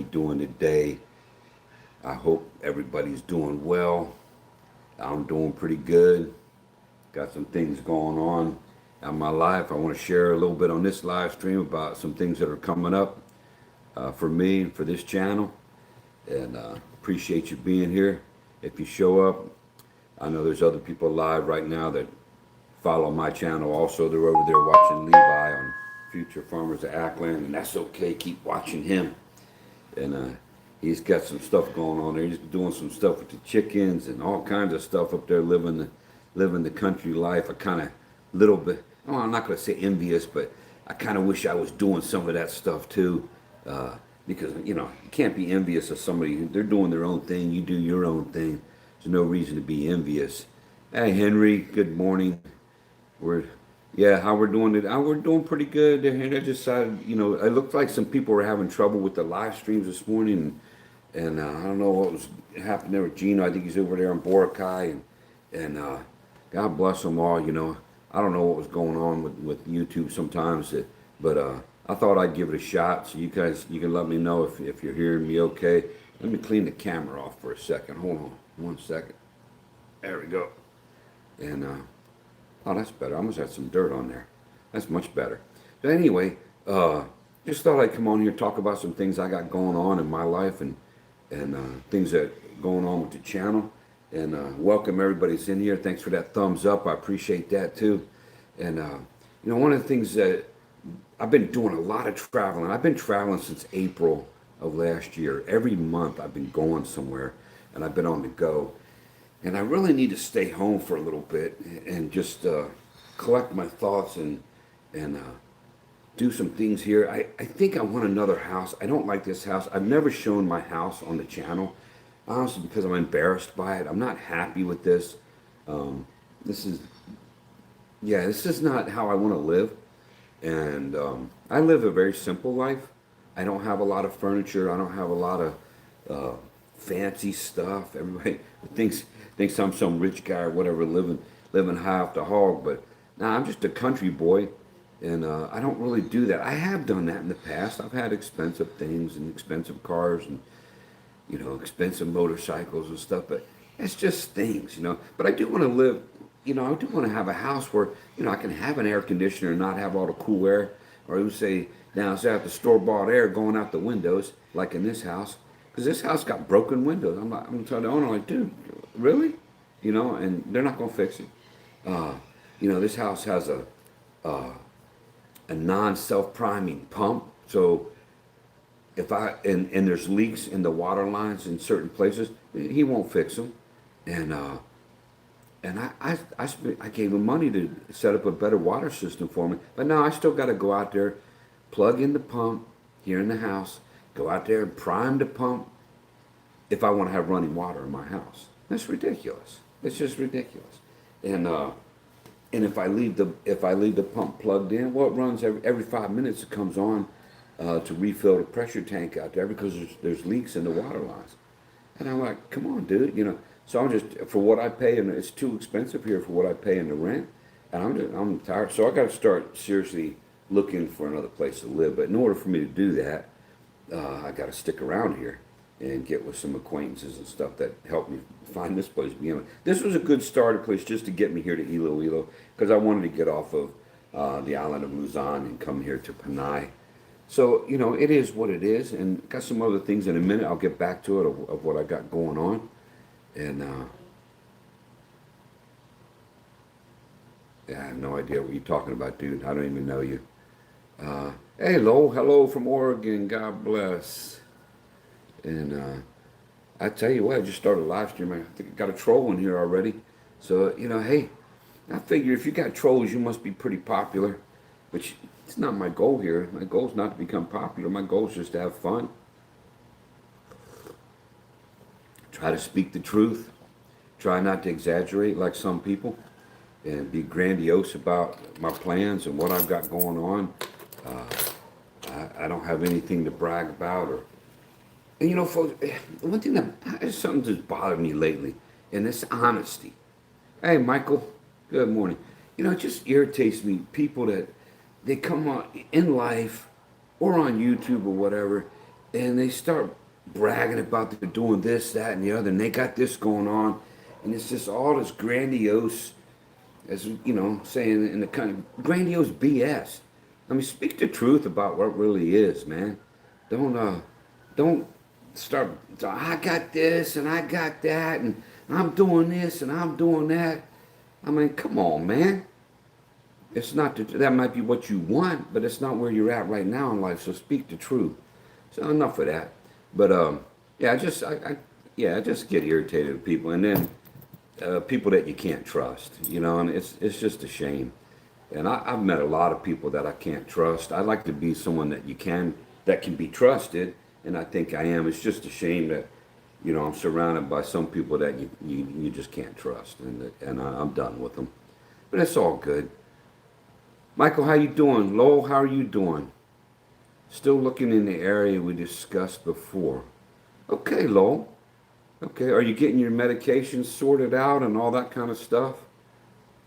doing today? I hope everybody's doing well. I'm doing pretty good. Got some things going on in my life. I want to share a little bit on this live stream about some things that are coming up for me and for this channel. And appreciate you being here. If you show up, I know there's other people live right now that follow my channel. Also, they're over there watching Levi on Future Farmers of Ackland, and that's okay. Keep watching him. And he's got some stuff going on there. He's doing some stuff with the chickens and all kinds of stuff up there, living the country life. I kind of little bit. Oh, I'm not going to say envious, but I kind of wish I was doing some of that stuff too, because you can't be envious of somebody. They're doing their own thing. You do your own thing. There's no reason to be envious. Hey, Henry. Good morning. We're Yeah, how we're doing it? We're doing pretty good. And I decided, it looked like some people were having trouble with the live streams this morning, and I don't know what was happening there with Gino. I think he's over there in Boracay, and God bless them all. I don't know what was going on with YouTube sometimes, but I thought I'd give it a shot. So you can let me know if you're hearing me okay. Let me clean the camera off for a second. Hold on, 1 second. There we go. And oh, that's better. I almost had some dirt on there. That's much better. But anyway, just thought I'd come on here and talk about some things I got going on in my life and things that going on with the channel. And welcome everybody's in here. Thanks for that thumbs up. I appreciate that too. And one of the things that I've been doing a lot of traveling. I've been traveling since April of last year. Every month I've been going somewhere, and I've been on the go. And I really need to stay home for a little bit and just collect my thoughts and do some things here. I think I want another house. I don't like this house. I've never shown my house on the channel, honestly, because I'm embarrassed by it. I'm not happy with this. This is not how I want to live. And I live a very simple life. I don't have a lot of furniture. I don't have a lot of fancy stuff. Everybody thinks I'm some rich guy or whatever, living high off the hog. But nah, I'm just a country boy, and I don't really do that. I have done that in the past. I've had expensive things and expensive cars and expensive motorcycles and stuff. But it's just things. But I do want to live. I do want to have a house where I can have an air conditioner and not have all the cool air, or you say now it's out the store-bought air going out the windows, like in this house. Because this house got broken windows. I'm going to tell the owner, like, dude, really? And they're not going to fix it. This house has a non-self-priming pump. So if and there's leaks in the water lines in certain places, he won't fix them. And I gave him money to set up a better water system for me. But now I still got to go out there, plug in the pump here in the house, go out there and prime the pump if I want to have running water in my house. That's ridiculous. It's just ridiculous. And if I leave the pump plugged in, well, it runs every 5 minutes. It comes on to refill the pressure tank out there because there's leaks in the water lines. And I'm like, come on, dude. So I'm just for what I pay, and it's too expensive here for what I pay in the rent. And I'm tired. So I got to start seriously looking for another place to live. But in order for me to do that, I got to stick around here and get with some acquaintances and stuff that helped me find this place to begin with. This was a good starter place just to get me here to Iloilo because I wanted to get off of the island of Luzon and come here to Panay. So, it is what it is. And got some other things in a minute. I'll get back to it of what I got going on. And I have no idea what you're talking about, dude. I don't even know you. Hey, hello from Oregon. God bless. And I tell you what, I just started a live stream. I think I got a troll in here already. So, hey, I figure if you got trolls, you must be pretty popular. Which it's not my goal here. My goal is not to become popular. My goal is just to have fun. Try to speak the truth. Try not to exaggerate like some people. And be grandiose about my plans and what I've got going on. I don't have anything to brag about. And folks, one thing that something that's bothered me lately, and it's honesty. Hey, Michael, good morning. It just irritates me, people that they come on in life or on YouTube or whatever, and they start bragging about they're doing this, that, and the other, and they got this going on, and it's just all this grandiose, as you know, saying in the kind of grandiose BS. I mean, speak the truth about what really is, man. Don't start. I got this and I got that, and I'm doing this and I'm doing that. I mean, come on, man. It's not that might be what you want, but it's not where you're at right now in life. So speak the truth. So enough of that. But yeah, I just get irritated with people, and then people that you can't trust, you know, and it's just a shame. And I've met a lot of people that I can't trust. I like to be someone that can be trusted, and I think I am. It's just a shame that, you know, I'm surrounded by some people that you just can't trust, and I'm done with them. But it's all good. Michael, how you doing? Lowell, how are you doing? Still looking in the area we discussed before. Okay, Lowell. Okay, are you getting your medications sorted out and all that kind of stuff?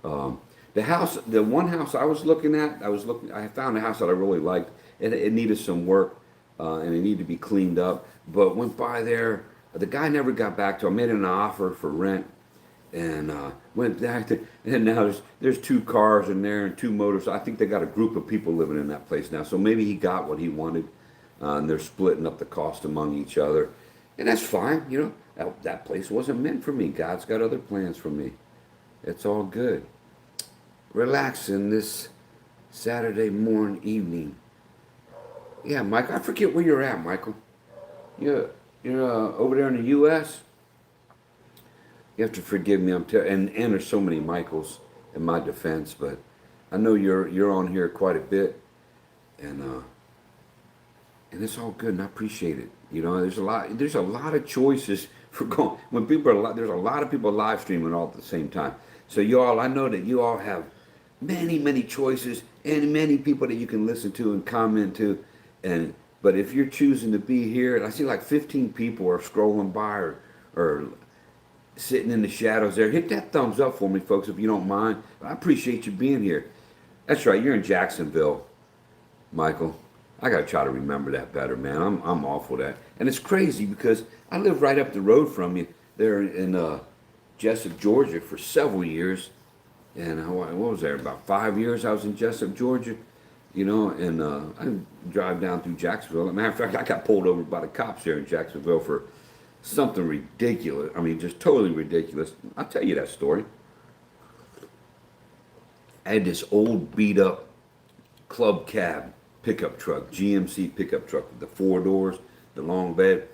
The one house I was looking at, I found a house that I really liked. It needed some work, and it needed to be cleaned up. But went by there, the guy never got back to. I made an offer for rent, and went back to, and now there's two cars in there and two motors. I think they got a group of people living in that place now. So maybe he got what he wanted, and they're splitting up the cost among each other, and that's fine. You know, that place wasn't meant for me. God's got other plans for me. It's all good. Relaxing this Saturday morning evening. Yeah, Mike, I forget where you're at, Michael. You're over there in the U.S. You have to forgive me. And there's so many Michaels in my defense, but I know you're on here quite a bit, and it's all good, and I appreciate it. You know, there's a lot of choices for going when people are there's a lot of people live streaming all at the same time. So I know that you all have many choices and many people that you can listen to and comment to, but if you're choosing to be here, and I see like 15 people are scrolling by or sitting in the shadows there, hit that thumbs up for me, folks, if you don't mind. I appreciate you being here. That's right, you're in Jacksonville, Michael. I gotta try to remember that better, man. I'm awful at that, and it's crazy because I live right up the road from you there in Jessup, Georgia, for several years. And what was there, about 5 years I was in Jessup, Georgia, you know, and I drive down through Jacksonville. As a matter of fact, I got pulled over by the cops here in Jacksonville for something ridiculous. I mean, just totally ridiculous. I'll tell you that story. I had this old beat up club cab pickup truck, GMC pickup truck with the four doors, the long bed.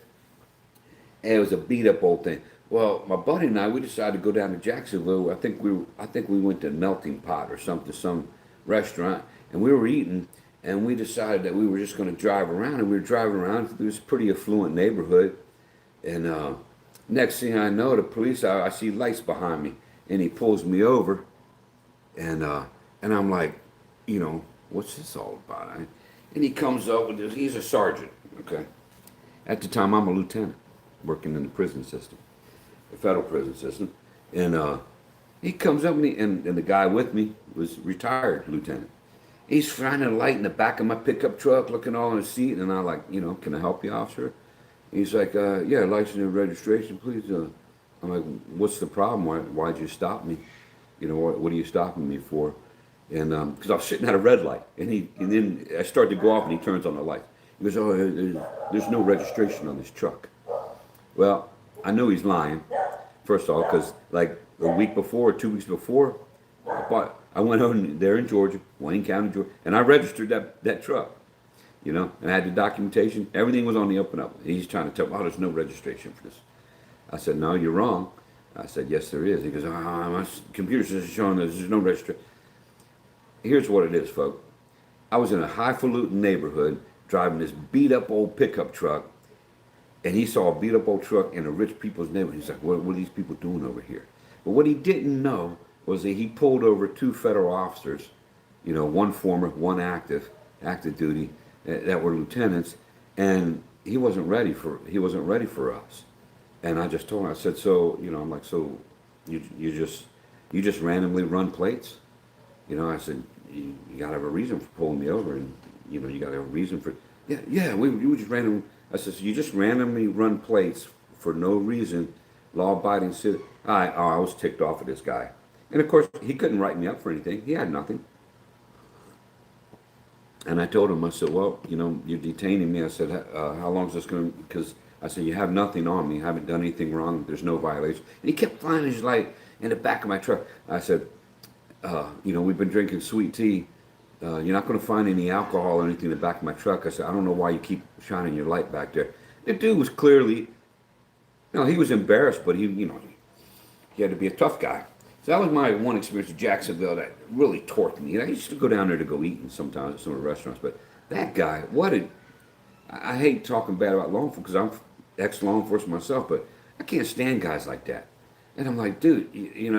And it was a beat up old thing. Well, my buddy and I, we decided to go down to Jacksonville. I think we went to Melting Pot or something, some restaurant, and we were eating, and we decided that we were just going to drive around, and we were driving around through this pretty affluent neighborhood, and next thing I know, the police, I see lights behind me, and he pulls me over, and I'm like, you know, what's this all about? And he comes up with this. He's a sergeant, okay. At the time, I'm a lieutenant, working in the prison system. The federal prison system, and he comes up and the guy with me was retired lieutenant. He's shining a light in the back of my pickup truck, looking all in the seat, and I'm like, you know, can I help you, officer? He's like, yeah, license and registration, please. I'm like, what's the problem? Why'd you stop me? You know, what are you stopping me for? And because I was sitting at a red light, and then I start to go off, and he turns on the light. He goes, oh, there's no registration on this truck. Well, I knew he's lying, first of all, because like a week before, 2 weeks before, I went on there in Georgia, Wayne County, Georgia, and I registered that truck, you know, and I had the documentation. Everything was on the up and up. He's trying to tell me, oh, there's no registration for this. I said, no, you're wrong. I said, yes, there is. He goes, my computer says it's showing there's no registration. Here's what it is, folks. I was in a highfalutin neighborhood driving this beat-up old pickup truck, and he saw a beat-up old truck in a rich people's neighborhood. He's like, what are these people doing over here? But what he didn't know was that he pulled over two federal officers, you know, one former, one active duty, that were lieutenants, and he wasn't ready for us. And I just told him, I said, so, you know, I'm like, so you just randomly run plates? You know, I said, you got to have a reason for pulling me over, and, you know, you got to have a reason for, yeah, we just randomly. I said, so you just randomly run plates for no reason, law-abiding citizen. I was ticked off at this guy. And of course, he couldn't write me up for anything. He had nothing. And I told him, I said, well, you're detaining me. I said, how long is this going to, because I said, you have nothing on me. I haven't done anything wrong. There's no violation. And he kept finding his light in the back of my truck. I said, we've been drinking sweet tea. You're not going to find any alcohol or anything in the back of my truck. I said, I don't know why you keep shining your light back there. The dude was clearly, he was embarrassed, but he had to be a tough guy. So that was my one experience in Jacksonville that really torqued me. I used to go down there to go eat and sometimes at some of the restaurants, but that guy, I hate talking bad about law enforcement because I'm ex-law enforcement myself, but I can't stand guys like that. And I'm like, dude, he's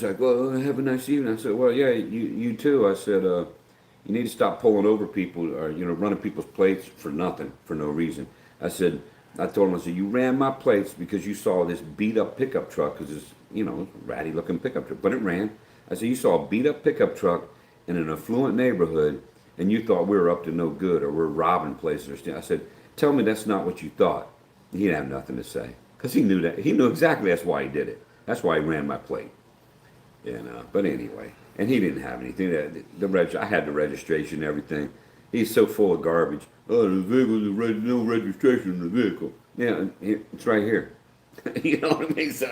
like, well, have a nice evening. I said, well, yeah, you too. I said, you need to stop pulling over people or, running people's plates for nothing, for no reason. I told him, I said, you ran my plates because you saw this beat up pickup truck because it's, ratty looking pickup truck, but it ran. I said, you saw a beat up pickup truck in an affluent neighborhood and you thought we were up to no good or we're robbing places. I said, tell me that's not what you thought. He didn't have nothing to say because he knew that. He knew exactly that's why he did it. That's why he ran my plate. But anyway, and he didn't have anything. I had the registration and everything. He's so full of garbage. Oh, the vehicle, no registration in the vehicle. Yeah, it's right here. You know what I mean? So,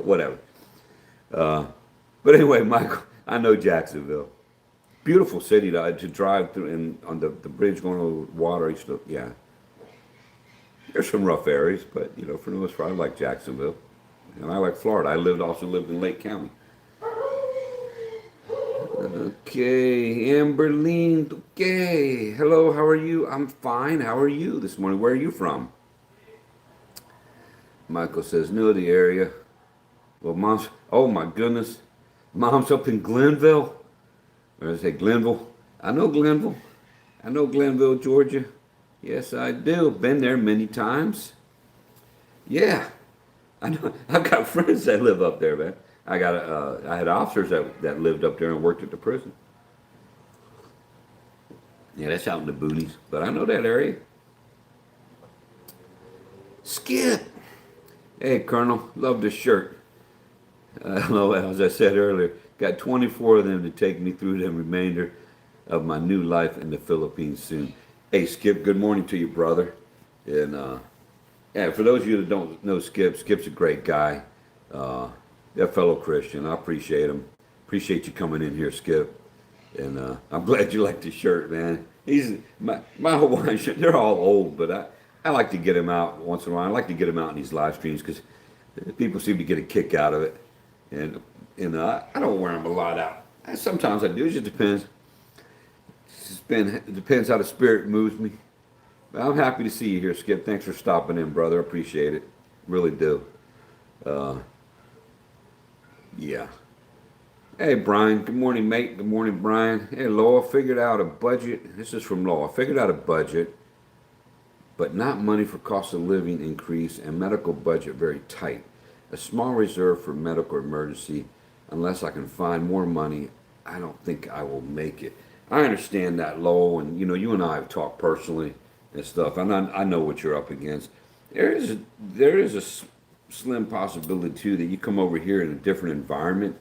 whatever. But anyway, Michael, I know Jacksonville. Beautiful city to drive through and on the bridge going over water. There's some rough areas, but, for the most part, I like Jacksonville. And I like Florida. I also lived in Lake County. Okay, Amberline. Okay, hello. How are you? I'm fine. How are you this morning? Where are you from? Michael says, know the area. Well, Mom's. Oh my goodness, Mom's up in Glenville. Or I say Glenville. I know Glenville. I know Glenville, Georgia. Yes, I do. Been there many times. Yeah, I know. I've got friends that live up there, man. I had officers that lived up there and worked at the prison. Yeah, that's out in the boonies, but I know that area. Skip. Hey, Colonel, love this shirt. As I said earlier, got 24 of them to take me through the remainder of my new life in the Philippines soon. Hey, Skip, good morning to you, brother. And for those of you that don't know Skip's a great guy. A fellow Christian. I appreciate him. Appreciate you coming in here, Skip. And I'm glad you like the shirt, man. He's my Hawaiian shirt. They're all old, but I like to get him out once in a while. I like to get him out in these live streams because people seem to get a kick out of it. And I don't wear them a lot out. Sometimes I do. It just depends. It depends how the spirit moves me. But I'm happy to see you here, Skip. Thanks for stopping in, brother. I appreciate it. Really do. Yeah. Hey, Brian. Good morning, mate. Good morning, Brian. Hey, Laura. Figured out a budget. This is from Laura. Figured out a budget, but not money for cost of living increase and medical budget very tight. A small reserve for medical emergency. Unless I can find more money, I don't think I will make it. I understand that, Lowell, and you and I have talked personally and stuff, and I know what you're up against. There is a slim possibility too that you come over here in a different environment,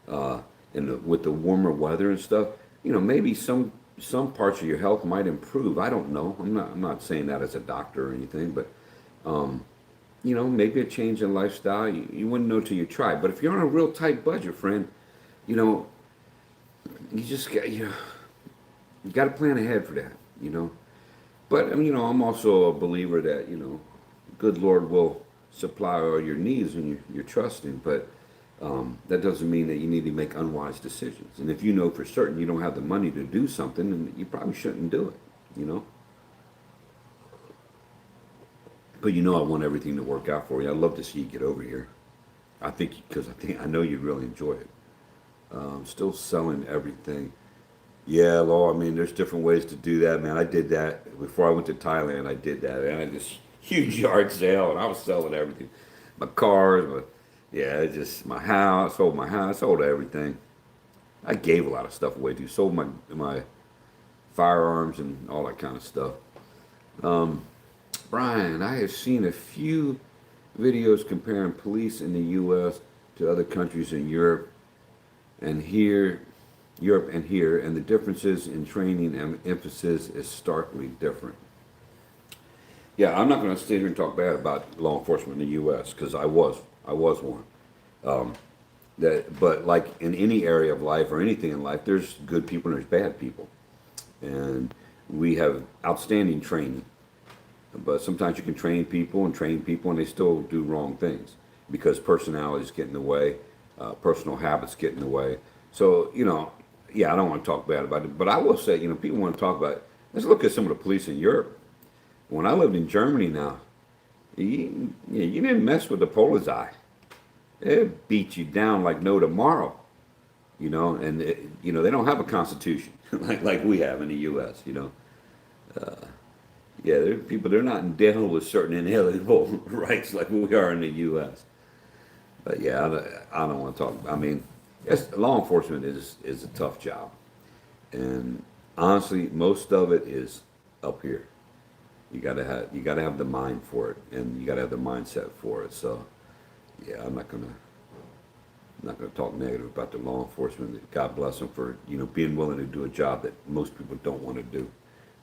with the warmer weather and stuff. Maybe some parts of your health might improve. I don't know. I'm not saying that as a doctor or anything, but maybe a change in lifestyle. You wouldn't know till you try. But if you're on a real tight budget, friend, you just got you got to plan ahead for that. But I'm also a believer that good Lord will supply all your needs when you're trusting. But that doesn't mean that you need to make unwise decisions. And if you know for certain you don't have the money to do something, then you probably shouldn't do it. But I want everything to work out for you. I'd love to see you get over here. I know you'd really enjoy it. Still selling everything. Yeah, Law. There's different ways to do that, man. I did that before I went to Thailand. I did that. I had this huge yard sale, and I was selling everything. My cars, my house. Sold my house. Sold everything. I gave a lot of stuff away too. Sold my firearms and all that kind of stuff. Brian, I have seen a few videos comparing police in the U.S. to other countries in and here, and the differences in training and emphasis is starkly different. Yeah, I'm not going to sit here and talk bad about law enforcement in the U.S. because I was one. But like in any area of life or anything in life, there's good people and there's bad people, and we have outstanding training. But sometimes you can train people, and they still do wrong things because personalities get in the way, personal habits get in the way. So yeah, I don't want to talk bad about it, but I will say, people want to talk about it. Let's look at some of the police in Europe. When I lived in Germany now, you didn't mess with the Polizei. They beat you down like no tomorrow, and they don't have a constitution like we have in the U.S. Yeah, they're not endowed with certain inalienable rights like we are in the U.S. But yeah, I don't want to talk. I mean, yes, law enforcement is a tough job, and honestly, most of it is up here. You gotta have the mind for it, and you gotta have the mindset for it. So, yeah, I'm not gonna talk negative about the law enforcement. God bless them for being willing to do a job that most people don't want to do.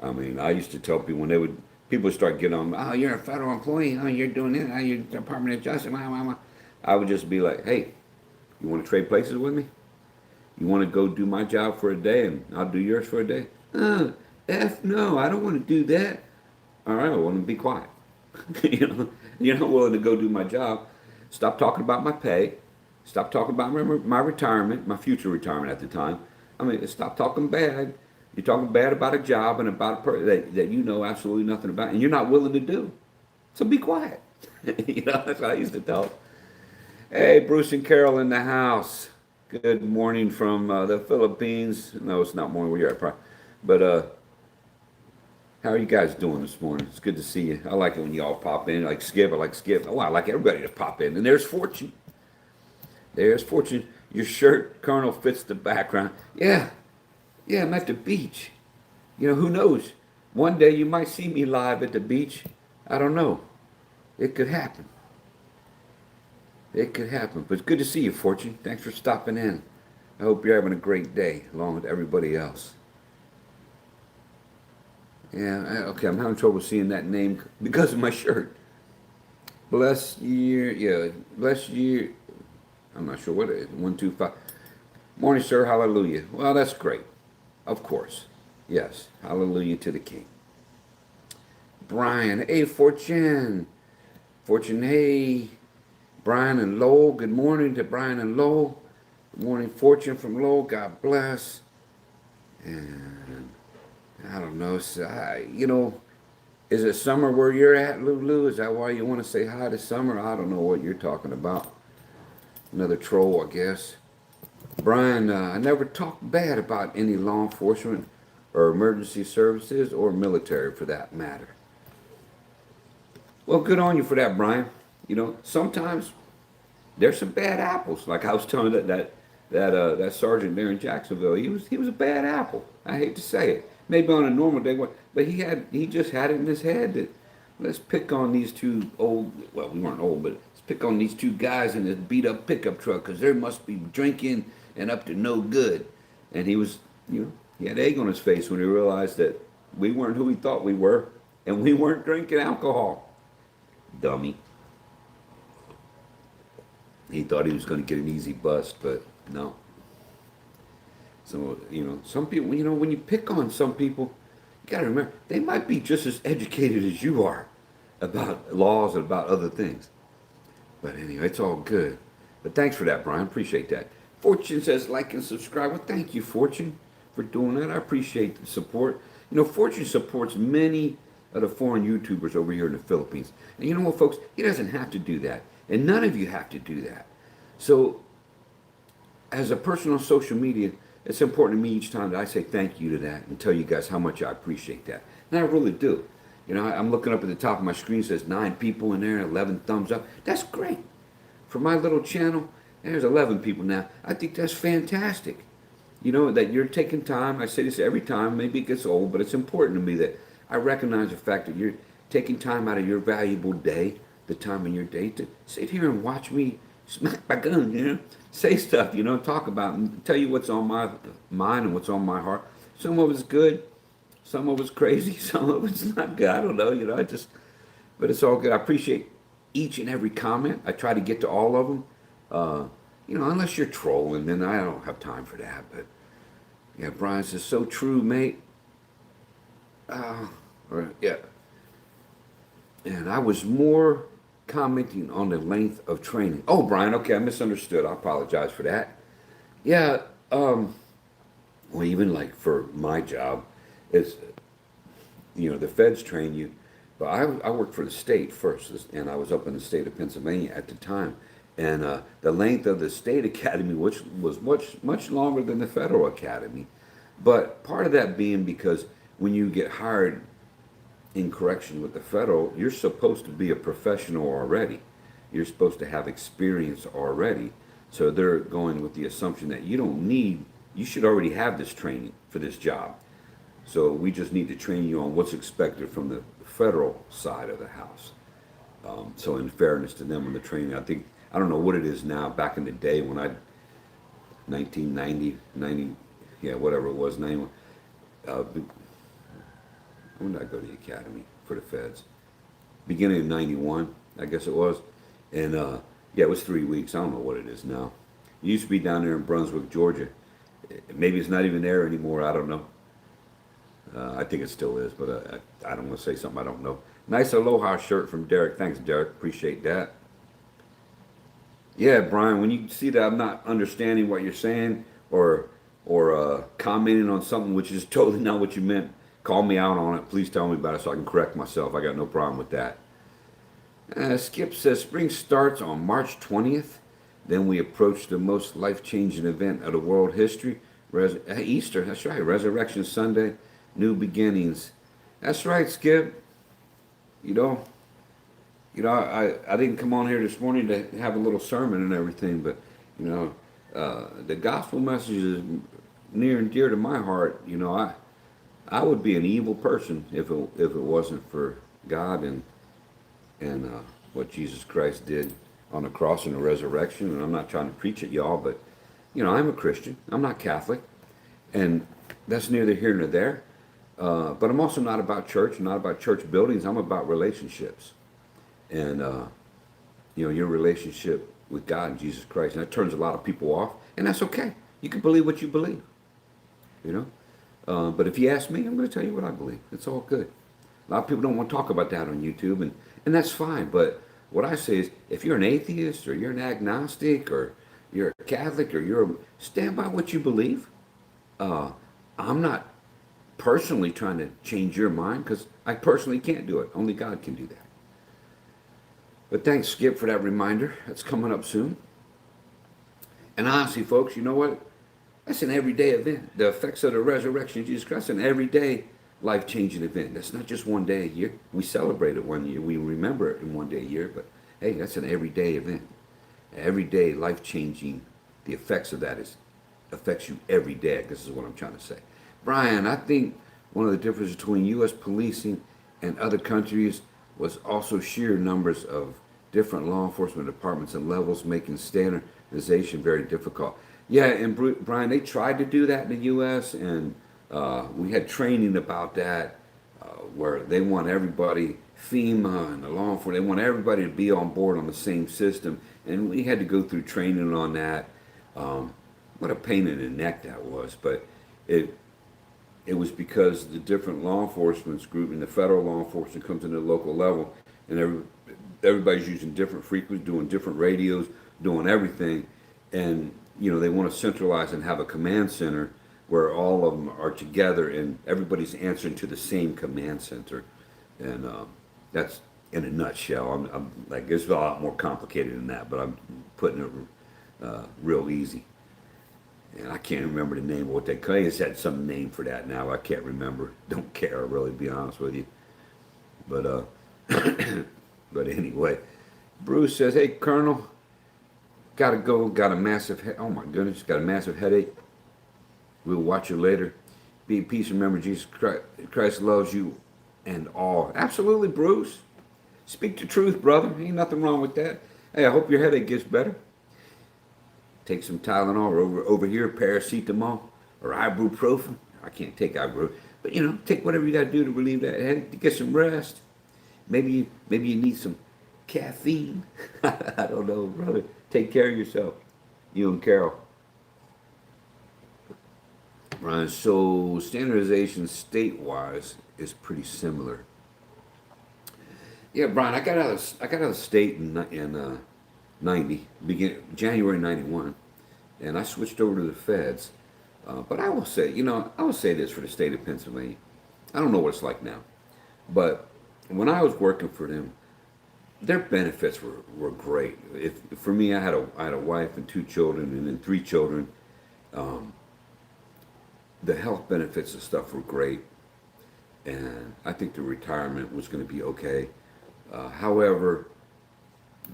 I mean, I used to tell people when people would start getting on, oh, you're a federal employee, oh, you're doing it, oh, you're Department of Justice, blah, blah, blah. I would just be like, hey, you want to trade places with me? You want to go do my job for a day and I'll do yours for a day? No, I don't want to do that. All right, well, then be quiet. You're not willing to go do my job. Stop talking about my pay. Stop talking about my retirement, my future retirement at the time. I mean, stop talking bad. You're talking bad about a job and about a person that you know absolutely nothing about, and you're not willing to do. So be quiet. That's what I used to tell. Hey, Bruce and Carol in the house. Good morning from the Philippines. No, it's not morning where you're at, but how are you guys doing this morning? It's good to see you. I like it when you all pop in. Like Skip, I like Skip. Oh, I like everybody to pop in. And there's Fortune. There's Fortune. Your shirt, Colonel, fits the background. Yeah, I'm at the beach. Who knows? One day you might see me live at the beach. I don't know. It could happen. It could happen. But it's good to see you, Fortune. Thanks for stopping in. I hope you're having a great day, along with everybody else. Yeah, okay, I'm having trouble seeing that name because of my shirt. Bless year, yeah, bless year. I'm not sure what it is. 125. Morning, sir. Hallelujah. Well, that's great. Of course. Yes. Hallelujah to the King. Brian. Hey, Fortune. Fortune, hey. Brian and Lowell. Good morning to Brian and Lowell. Good morning, Fortune from Lowell. God bless. And I don't know. So is it summer where you're at, Lulu? Is that why you want to say hi to summer? I don't know what you're talking about. Another troll, I guess. Brian, I never talked bad about any law enforcement or emergency services or military for that matter. Well, good on you for that, Brian. Sometimes there's some bad apples. Like I was telling that sergeant there in Jacksonville, he was a bad apple. I hate to say it. Maybe on a normal day, but he just had it in his head that let's pick on these two old. Well, we weren't old, but let's pick on these two guys in this beat up pickup truck because they must be drinking and up to no good. And he was, he had egg on his face when he realized that we weren't who he thought we were, and we weren't drinking alcohol. Dummy. He thought he was going to get an easy bust, but no. So, some people, when you pick on some people, you got to remember, they might be just as educated as you are about laws and about other things. But anyway, it's all good. But thanks for that, Brian. Appreciate that. Fortune says like and subscribe. Well, thank you, Fortune, for doing that. I appreciate the support. Fortune supports many of the foreign YouTubers over here in the Philippines. And you know what, folks? He doesn't have to do that. And none of you have to do that. So, as a person on social media, it's important to me each time that I say thank you to that and tell you guys how much I appreciate that. And I really do. I'm looking up at the top of my screen, it says 9 people in there, 11 thumbs up. That's great. For my little channel, there's 11 people now. I think that's fantastic. That you're taking time. I say this every time. Maybe it gets old, but it's important to me that I recognize the fact that you're taking time out of your valuable day, the time in your day, to sit here and watch me smack my gun, say stuff, talk about and tell you what's on my mind and what's on my heart. Some of it's good, some of it's crazy, some of it's not good. I don't know, but it's all good. I appreciate each and every comment. I try to get to all of them. Unless you're trolling, then I don't have time for that. But yeah, Brian says, so true, mate. Yeah. And I was more commenting on the length of training. Oh, Brian, okay, I misunderstood. I apologize for that. Yeah, well, even like for my job, it's, the feds train you, but I worked for the state first, and I was up in the state of Pennsylvania at the time. And the length of the state academy, which was much longer than the federal academy, but part of that being because when you get hired in correction with the federal, you're supposed to be a professional already. You're supposed to have experience already. So they're going with the assumption that you should already have this training for this job. So we just need to train you on what's expected from the federal side of the house. So in fairness to them in the training, I don't know what it is now. Back in the day when 1990, 90, yeah, whatever it was, 91, when did I go to the academy for the feds? Beginning of 91, I guess it was. And yeah, it was 3 weeks. I don't know what it is now. It used to be down there in Brunswick, Georgia. Maybe it's not even there anymore. I don't know. I think it still is, but I don't want to say something I don't know. Nice aloha shirt from Derek. Thanks, Derek. Appreciate that. Yeah, Brian, when you see that I'm not understanding what you're saying or commenting on something which is totally not what you meant, call me out on it. Please tell me about it so I can correct myself. I got no problem with that. Skip says, spring starts on March 20th. Then we approach the most life-changing event of the world history, Easter. That's right, Resurrection Sunday, new beginnings. That's right, Skip. I didn't come on here this morning to have a little sermon and everything, but, the gospel message is near and dear to my heart. I would be an evil person if it wasn't for God and what Jesus Christ did on the cross and the resurrection. And I'm not trying to preach at y'all, but I'm a Christian. I'm not Catholic, and that's neither here nor there. But I'm also not about church, not about church buildings. I'm about relationships, and your relationship with God and Jesus Christ. And that turns a lot of people off, and that's okay. You can believe what you believe, But if you ask me, I'm going to tell you what I believe. It's all good. A lot of people don't want to talk about that on YouTube, and that's fine. But what I say is, if you're an atheist or you're an agnostic or you're a Catholic or stand by what you believe. I'm not personally trying to change your mind because I personally can't do it. Only God can do that. But thanks, Skip, for that reminder. That's coming up soon. And honestly, folks, you know what? That's an everyday event. The effects of the resurrection of Jesus Christ, an everyday life-changing event. That's not just one day a year. We celebrate it one year. We remember it in one day a year. But, hey, that's an everyday event. Everyday life-changing. The effects of that affects you every day. This is what I'm trying to say. Brian, I think one of the differences between U.S. policing and other countries was also sheer numbers of different law enforcement departments and levels, making standardization very difficult. Yeah, and Brian, they tried to do that in the U.S., and we had training about that, where they want everybody, FEMA and the law enforcement, they want everybody to be on board on the same system, and we had to go through training on that. What a pain in the neck that was, but it was because the different law enforcement group and the federal law enforcement comes in the local level, and everybody's using different frequencies, doing different radios, doing everything, and they want to centralize and have a command center where all of them are together and everybody's answering to the same command center, and that's in a nutshell. I'm like, it's a lot more complicated than that, but I'm putting it real easy. And I can't remember the name of what they call it. It's had some name for that now. I can't remember. Don't care, really, to be honest with you. But but anyway, Bruce says, "Hey, Colonel, gotta go. Got a massive oh my goodness, got a massive headache. We'll watch you later. Be at peace. Remember, Jesus Christ loves you and all. Absolutely, Bruce. Speak the truth, brother. Ain't nothing wrong with that. Hey, I hope your headache gets better. Take some Tylenol or over here, paracetamol or ibuprofen. I can't take ibuprofen, but take whatever you got to do to relieve that headache. To get some rest. Maybe you need some caffeine. I don't know, brother. Take care of yourself. You and Carol. Right. So standardization state-wise is pretty similar. Yeah, Brian. I got out of state in 90, begin January 91, and I switched over to the feds. But I will say, I will say this for the state of Pennsylvania. I don't know what it's like now, but when I was working for them, their benefits were great. If for me, I had a wife and two children, and then three children. Um, the health benefits and stuff were great, and I think the retirement was going to be okay. However,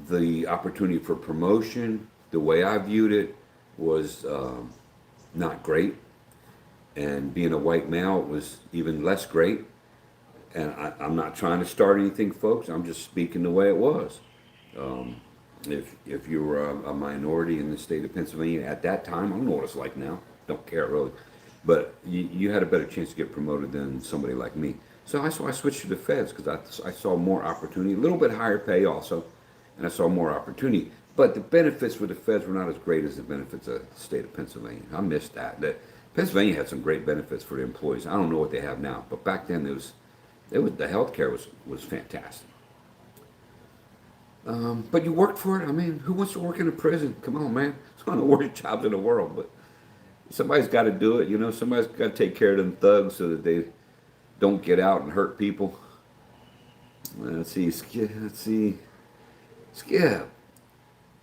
the opportunity for promotion, the way I viewed it, was not great, and being a white male was even less great. And I'm not trying to start anything, folks. I'm just speaking the way it was. Um, if you were a minority in the state of Pennsylvania at that time, I don't know what it's like now. Don't care really, but you had a better chance to get promoted than somebody like me. So I switched to the feds because I saw more opportunity, a little bit higher pay also, and I saw more opportunity. But the benefits with the feds were not as great as the benefits of the state of Pennsylvania. I missed that. Pennsylvania had some great benefits for the employees. I don't know what they have now, but back then it was the healthcare was fantastic. But you worked for it. I mean, who wants to work in a prison? Come on, man. It's one of the worst jobs in the world. But somebody's got to do it. Somebody's got to take care of them thugs so that they don't get out and hurt people. Let's see. Let's see. Skip.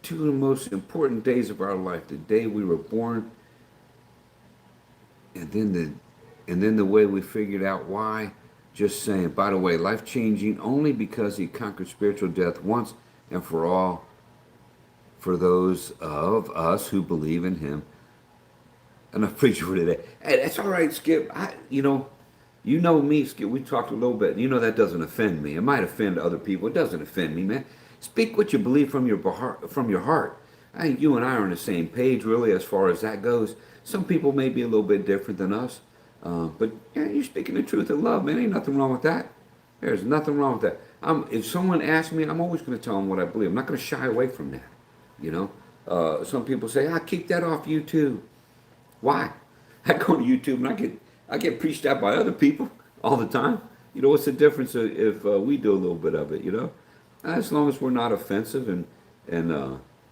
Two of the most important days of our life: the day we were born, and then the way we figured out why. Just saying. By the way, life changing only because he conquered spiritual death once and for all for those of us who believe in him. And I preach for today. Hey, that's all right, Skip. You know me, Skip. We talked a little bit. That doesn't offend me. It might offend other people. It doesn't offend me, man. Speak what you believe from your heart. I think you and I are on the same page, really, as far as that goes. Some people may be a little bit different than us. But yeah, you're speaking the truth in love, man. Ain't nothing wrong with that. There's nothing wrong with that. If someone asks me, I'm always going to tell them what I believe. I'm not going to shy away from that. Some people say, "I keep that off YouTube." Why? I go to YouTube and I get preached at by other people all the time. What's the difference if we do a little bit of it? As long as we're not offensive and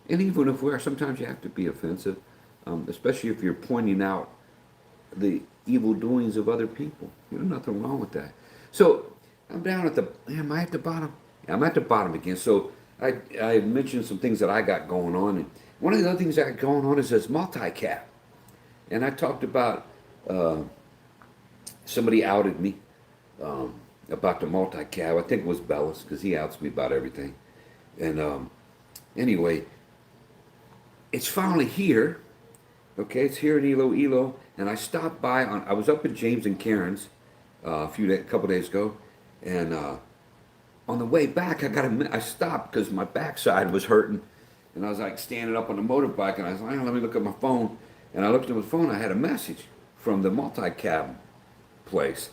even if we are, sometimes you have to be offensive, especially if you're pointing out the evil doings of other people. Nothing wrong with that. So I'm down am I at the bottom? Yeah, I'm at the bottom again. So I mentioned some things that I got going on. And one of the other things I got going on is this multi-cap. And I talked about somebody outed me about the multi-cap. I think it was Bellis because he outs me about everything. And anyway, it's finally here. Okay, it's here in Iloilo, and I stopped by I was up at James and Karen's a couple days ago, and on the way back, I stopped because my backside was hurting, and I was like standing up on the motorbike, and I was like, let me look at my phone, and I looked at my phone, I had a message from the multi-cab place,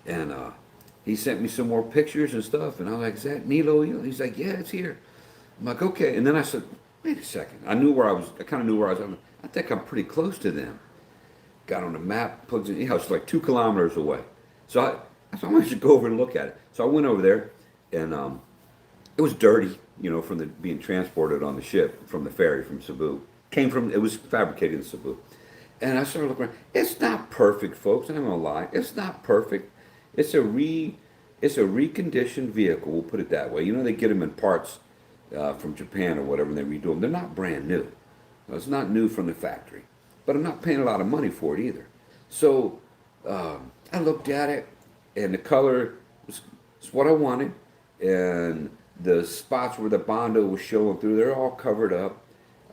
and he sent me some more pictures and stuff, and I was like, is that in Iloilo? He's like, yeah, it's here. I'm like, okay, and then I said, wait a second. I kind of knew where I was. I think I'm pretty close to them. Got on the map, plugged in. It's like 2 kilometers away. So I thought I should go over and look at it. So I went over there, and it was dirty, from being transported on the ship from the ferry from Cebu. It was fabricated in Cebu. And I started looking around. It's not perfect, folks. I'm not gonna lie. It's not perfect. It's a reconditioned vehicle. We'll put it that way. They get them in parts from Japan or whatever, and they redo them. They're not brand new. It's not new from the factory, but I'm not paying a lot of money for it either. So I looked at it, and the color was what I wanted, and the spots where the Bondo was showing through, they're all covered up.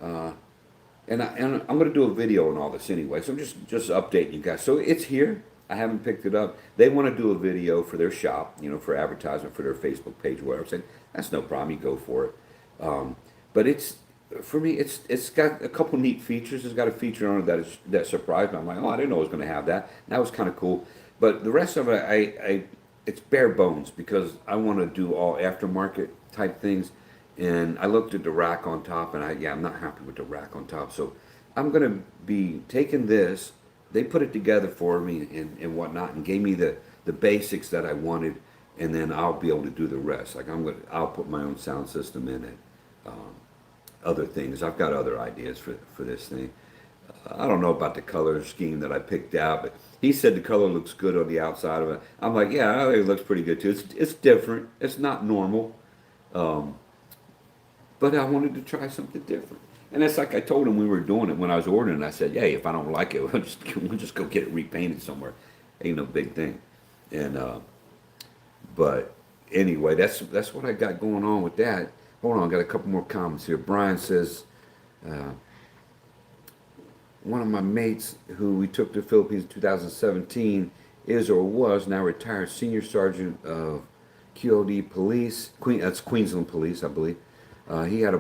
And I'm going to do a video on all this anyway, so I'm just updating you guys. So it's here. I haven't picked it up. They want to do a video for their shop, for advertisement for their Facebook page, or whatever. I said, that's no problem. You go for it. But for me, it's got a couple neat features. It's got a feature on it that surprised me. I'm like, oh, I didn't know it was going to have that. That was kind of cool. But the rest of it, it's bare bones because I want to do all aftermarket type things. And I looked at the rack on top, and I'm not happy with the rack on top. So I'm going to be taking this. They put it together for me and whatnot, and gave me the basics that I wanted, and then I'll be able to do the rest. Like I'll put my own sound system in it, other things. I've got other ideas for this thing. I don't know about the color scheme that I picked out, but he said the color looks good on the outside of it. I'm like, yeah, I think it looks pretty good too. It's different. It's not normal, but I wanted to try something different. And it's like I told him we were doing it when I was ordering. I said, hey, if I don't like it, we'll just go get it repainted somewhere. Ain't no big thing. And but anyway, that's what I got going on with that. Hold on, I got a couple more comments here. Brian says, one of my mates who we took to the Philippines in 2017 is or was now retired senior sergeant of QOD Police. That's Queensland Police, I believe. He had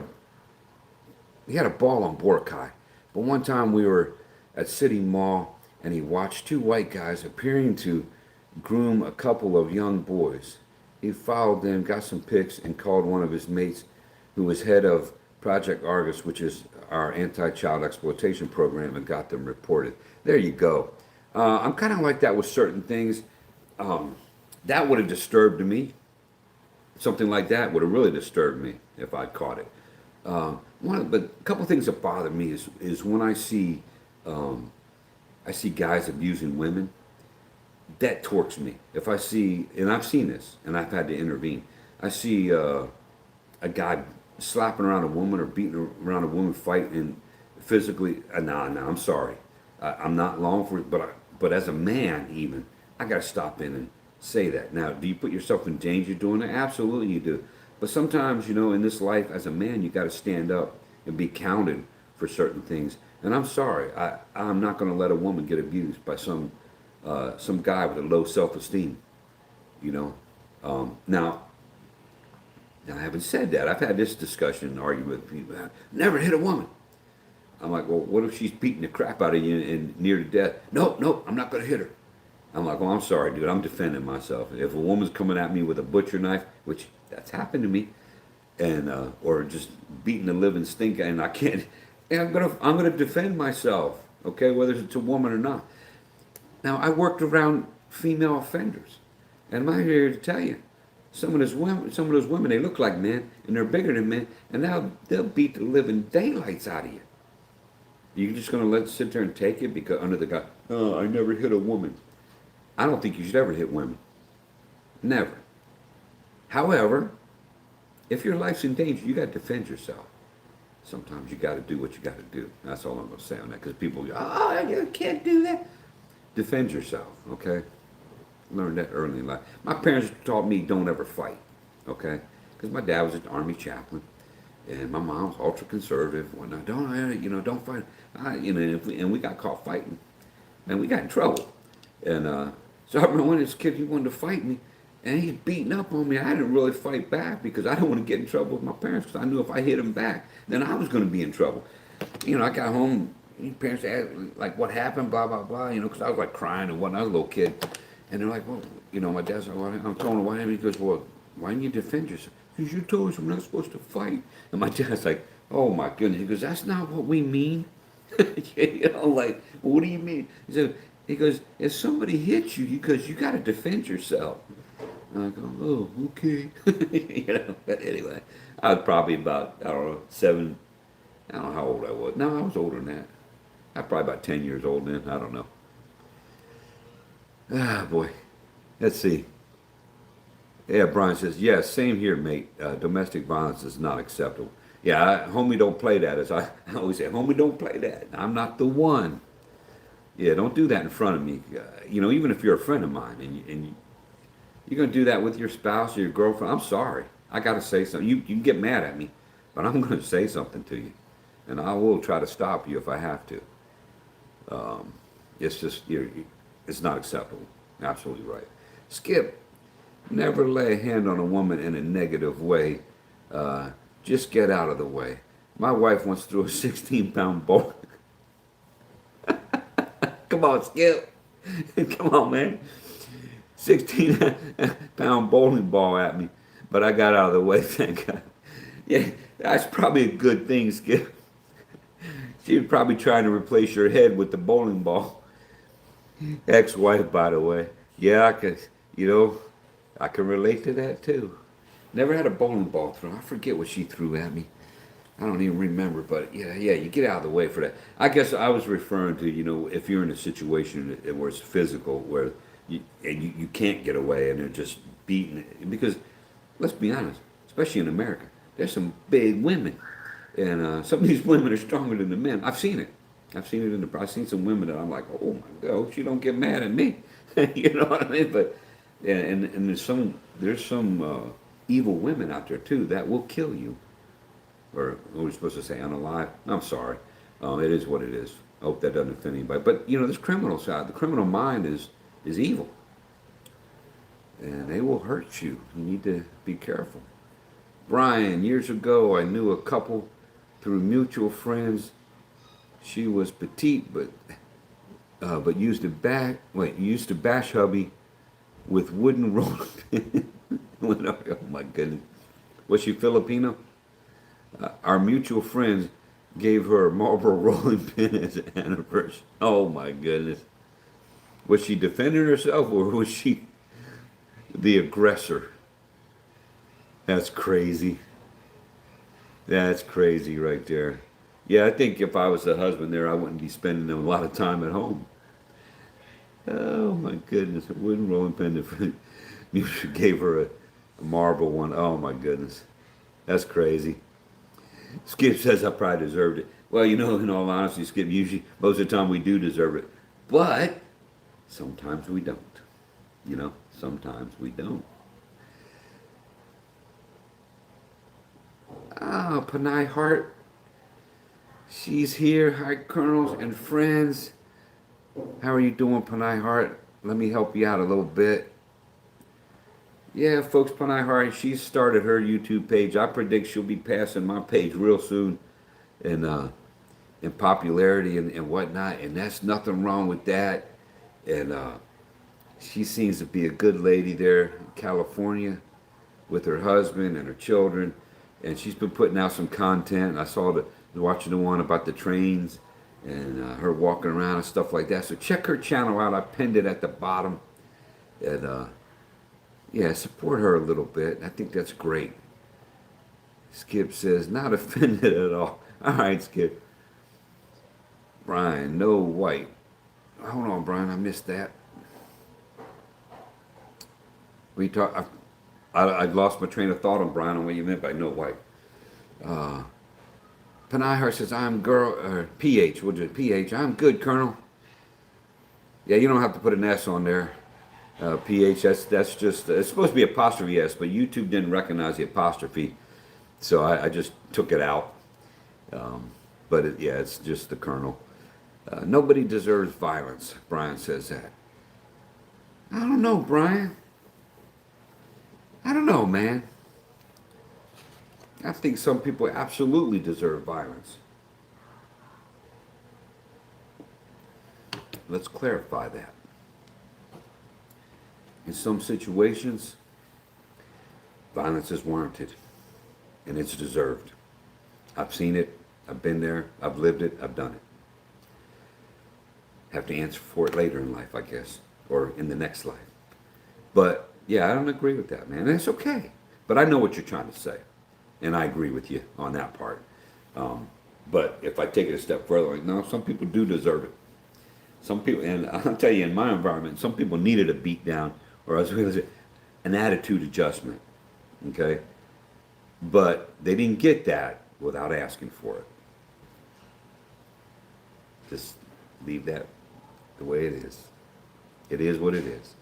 a ball on Boracay. But one time we were at City Mall and he watched two white guys appearing to groom a couple of young boys. He followed them, got some pics, and called one of his mates who was head of Project Argus, which is our anti-child exploitation program, and got them reported. There you go. I'm kind of like that with certain things. That would have disturbed me. Something like that would have really disturbed me if I'd caught it. But a couple of things that bother me is when I see guys abusing women. That torques me. If I see, and I've seen this, and I've had to intervene. I see a guy slapping around a woman or beating around a woman, fighting physically. Nah, I'm sorry. I'm not long for it, but as a man, even I got to stop in and say that. Now, do you put yourself in danger doing it? Absolutely, you do. But sometimes, in this life, as a man, you got to stand up and be counted for certain things. And I'm sorry, I'm not going to let a woman get abused by some guy with a low self-esteem. Now, having said that, I've had this discussion and argument with people. Never hit a woman. I'm like, well, what if she's beating the crap out of you and near to death? No, I'm not going to hit her. I'm like, well, I'm sorry, dude. I'm defending myself. If a woman's coming at me with a butcher knife, which that's happened to me, and or just beating the living stink, and I can't, and I'm gonna defend myself, okay, whether it's a woman or not. Now, I worked around female offenders, and I'm here to tell you, some of those women, they look like men, and they're bigger than men, and now they'll beat the living daylights out of you. You're just gonna sit there and take it because under the guy, oh, I never hit a woman. I don't think you should ever hit women. Never. However, if your life's in danger, you got to defend yourself. Sometimes you got to do what you got to do. That's all I'm going to say on that, because people go, oh, you can't do that. Defend yourself, okay? Learned that early in life. My parents taught me don't ever fight, okay? Because my dad was an Army chaplain, and my mom was ultra conservative. Whatnot. Don't fight. And we got caught fighting, and we got in trouble. And so I remember when this kid, he wanted to fight me, and he's beating up on me. I didn't really fight back because I didn't want to get in trouble with my parents, because I knew if I hit him back, then I was going to be in trouble. I got home, my parents asked, like, what happened, blah, blah, blah, because I was like crying and whatnot. I was a little kid. And they're like, well, my dad's like, well, I'm telling him why. And he goes, well, why didn't you defend yourself? Because you told us we're not supposed to fight. And my dad's like, oh my goodness. He goes, that's not what we mean. Like, well, what do you mean? He goes, if somebody hits you, because you got to defend yourself. And I go, oh, okay. But anyway, I was probably about, I don't know, 7, I don't know how old I was. No, I was older than that. I was probably about 10 years old then. I don't know. Ah, boy. Let's see. Yeah, Brian says, yes, same here, mate. Domestic violence is not acceptable. Yeah, homie, don't play that. As I always say, homie, don't play that. I'm not the one. Yeah, don't do that in front of me. Even if you're a friend of mine and you're going to do that with your spouse or your girlfriend, I'm sorry. I got to say something. You can get mad at me, but I'm going to say something to you. And I will try to stop you if I have to. It's just, It's not acceptable. Absolutely right. Skip, never lay a hand on a woman in a negative way. Uh, just get out of the way. My wife once threw a 16-pound ball. Come on, Skip. Come on, man. 16-pound bowling ball at me. But I got out of the way, thank God. Yeah, that's probably a good thing, Skip. She was probably trying to replace your head with the bowling ball. Ex-wife, by the way. Yeah, I could, you know, I can relate to that too. Never had a bowling ball throw. I forget what she threw at me. I don't even remember, but yeah, you get out of the way for that. I guess I was referring to, if you're in a situation where it's physical, where you can't get away and they're just beating it. Because let's be honest, especially in America, there's some big women, and some of these women are stronger than the men. I've seen it. I've seen some women that I'm like, oh my God, she don't get mad at me. You know what I mean? But and there's some evil women out there too that will kill you. Or what we're supposed to say, unalive. I'm sorry. It is what it is. I hope that doesn't offend anybody. But this criminal side, the criminal mind is evil, and they will hurt you. You need to be careful. Brian, years ago, I knew a couple through mutual friends. She was petite, but used to bash hubby with wooden rolling pin. Oh my goodness, was she Filipino? Our mutual friends gave her a Marlboro rolling pin as an anniversary. Oh my goodness. Was she defending herself or was she the aggressor? That's crazy. That's crazy right there. Yeah, I think if I was the husband there, I wouldn't be spending a lot of time at home. Oh my goodness. A wooden rolling pin. You gave her a marble one. Oh my goodness. That's crazy. Skip says I probably deserved it. Well, in all honesty, Skip, usually, most of the time we do deserve it. But sometimes we don't. Sometimes we don't. Ah, Panay Hart. She's here. Hi, Colonels and friends. How are you doing, Panay Hart? Let me help you out a little bit. Yeah, folks, Panay Hart, she's started her YouTube page. I predict she'll be passing my page real soon in popularity and whatnot, and that's nothing wrong with that. And she seems to be a good lady there in California with her husband and her children, and she's been putting out some content. I saw watching the one about the trains and her walking around and stuff like that. So check her channel out. I pinned it at the bottom, and yeah, support her a little bit. I think that's great. Skip says, not offended at all. All right, Skip. Brian, no white. Hold on, Brian. I missed that. We talk. I lost my train of thought on Brian on what you meant by no white. Panayhar says, I'm PH. What is it? PH. I'm good, Colonel. Yeah, you don't have to put an S on there. PH, that's just, it's supposed to be apostrophe S, but YouTube didn't recognize the apostrophe, so I just took it out. But it's just the Colonel. Nobody deserves violence, Brian says that. I don't know, Brian. I don't know, man. I think some people absolutely deserve violence. Let's clarify that. In some situations, violence is warranted, and it's deserved. I've seen it, I've been there, I've lived it, I've done it. Have to answer for it later in life, I guess, or in the next life. But, yeah, I don't agree with that, man, and it's okay. But I know what you're trying to say, and I agree with you on that part. But if I take it a step further, like, no, some people do deserve it. Some people, and I'll tell you, in my environment, some people needed a beat down, or as we say, an attitude adjustment, okay? But they didn't get that without asking for it. Just leave that the way it is. It is what it is.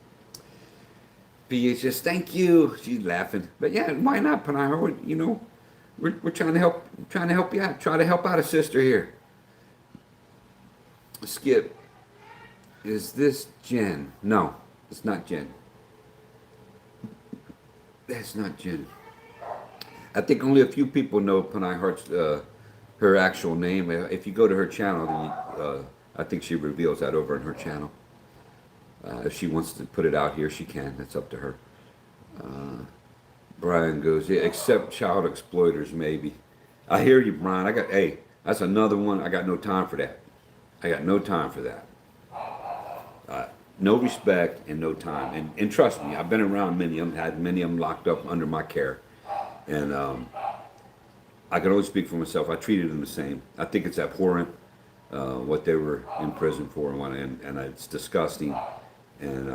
PH says, thank you. She's laughing. But yeah, why not, Panay? We're trying to help you out. Try to help out a sister here. Skip. Is this Jen? No, it's not Jen. That's not Jen. I think only a few people know Panay Hart's her actual name. If you go to her channel, I think she reveals that over in her channel. If she wants to put it out here, she can. That's up to her. Brian goes, yeah, except child exploiters, maybe. I hear you, Brian. Hey, that's another one. I got no time for that. I got no time for that. No respect and no time. And trust me, I've been around many of them, had many of them locked up under my care. And I can only speak for myself. I treated them the same. I think it's abhorrent what they were in prison for, and it's disgusting. And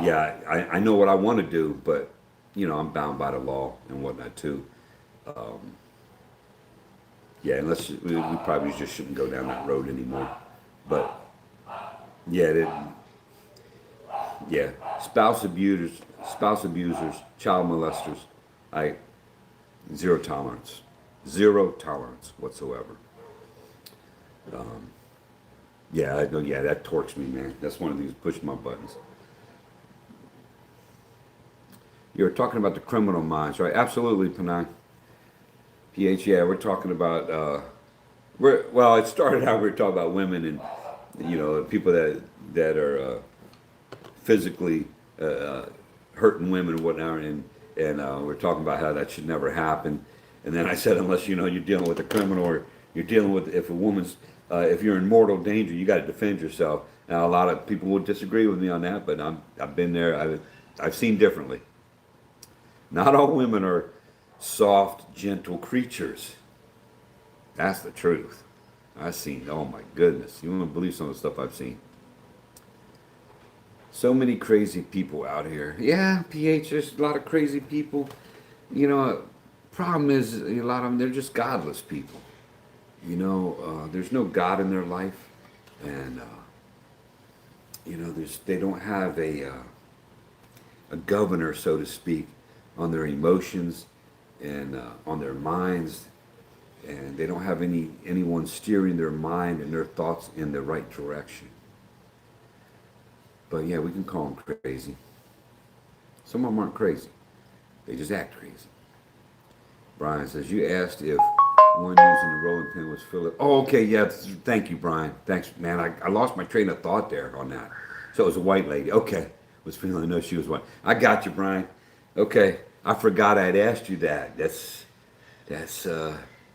yeah, I know what I want to do, but I'm bound by the law and whatnot too. Yeah, unless we probably just shouldn't go down that road anymore. But yeah, spouse abusers, child molesters. I zero tolerance whatsoever. Yeah, I know. Yeah, that torques me, man. That's one of these push my buttons. You're talking about the criminal minds, right? Absolutely, Panay. PH, yeah, we're talking about. Well, it started out we were talking about women and people that are physically hurting women and whatnot, and we're talking about how that should never happen. And then I said, unless you're dealing with a criminal or you're dealing with if a woman's if you're in mortal danger, you got to defend yourself. Now, a lot of people will disagree with me on that, but I've been there. I've seen differently. Not all women are soft, gentle creatures. That's the truth. I've seen. Oh my goodness, you won't believe some of the stuff I've seen. So many crazy people out here. Yeah, PH, there's a lot of crazy people. Problem is a lot of them, they're just godless people. There's no God in their life, and they don't have a governor, so to speak, on their emotions and on their minds, and they don't have anyone steering their mind and their thoughts in the right direction. But yeah, we can call them crazy. Some of them aren't crazy; they just act crazy. Brian says, you asked if one using the rolling pin was Philip. Oh, okay, yeah, thank you, Brian. Thanks, man. I lost my train of thought there on that. So it was a white lady. Okay, was feeling, no, she was white. I got you, Brian. Okay, I forgot I'd asked you that. That's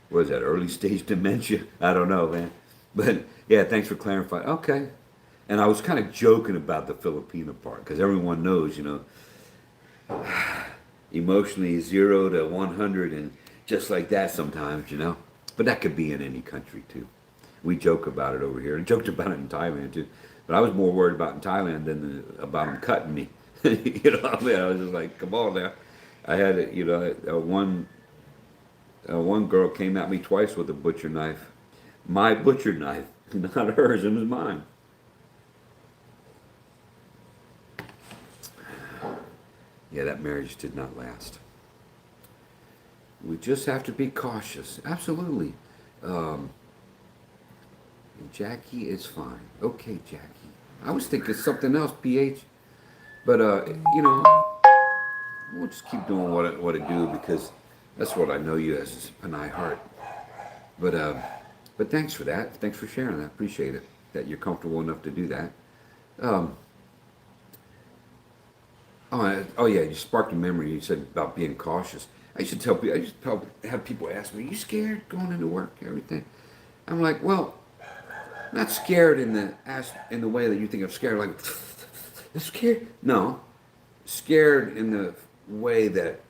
what is that, early stage dementia? I don't know, man. But yeah, thanks for clarifying. Okay. And I was kind of joking about the Filipino part because everyone knows, emotionally 0 to 100 and just like that sometimes, But that could be in any country too. We joke about it over here and joked about it in Thailand too. But I was more worried about in Thailand than about them cutting me. I was just like, come on now. I had one girl came at me twice with a butcher knife. My butcher knife, not hers, it was mine. Yeah, that marriage did not last. We just have to be cautious. Absolutely. Jackie is fine. Okay, Jackie. I was thinking something else, PH. But, we'll just keep doing what I do because that's what I know you as, is Panay Heart. But thanks for that. Thanks for sharing that. Appreciate it. That you're comfortable enough to do that. Oh yeah, you sparked a memory. You said about being cautious. I used to have people ask me, "Are you scared going into work, everything?" I'm like, well, not scared in the way that you think of scared, like scared. No, scared in the way that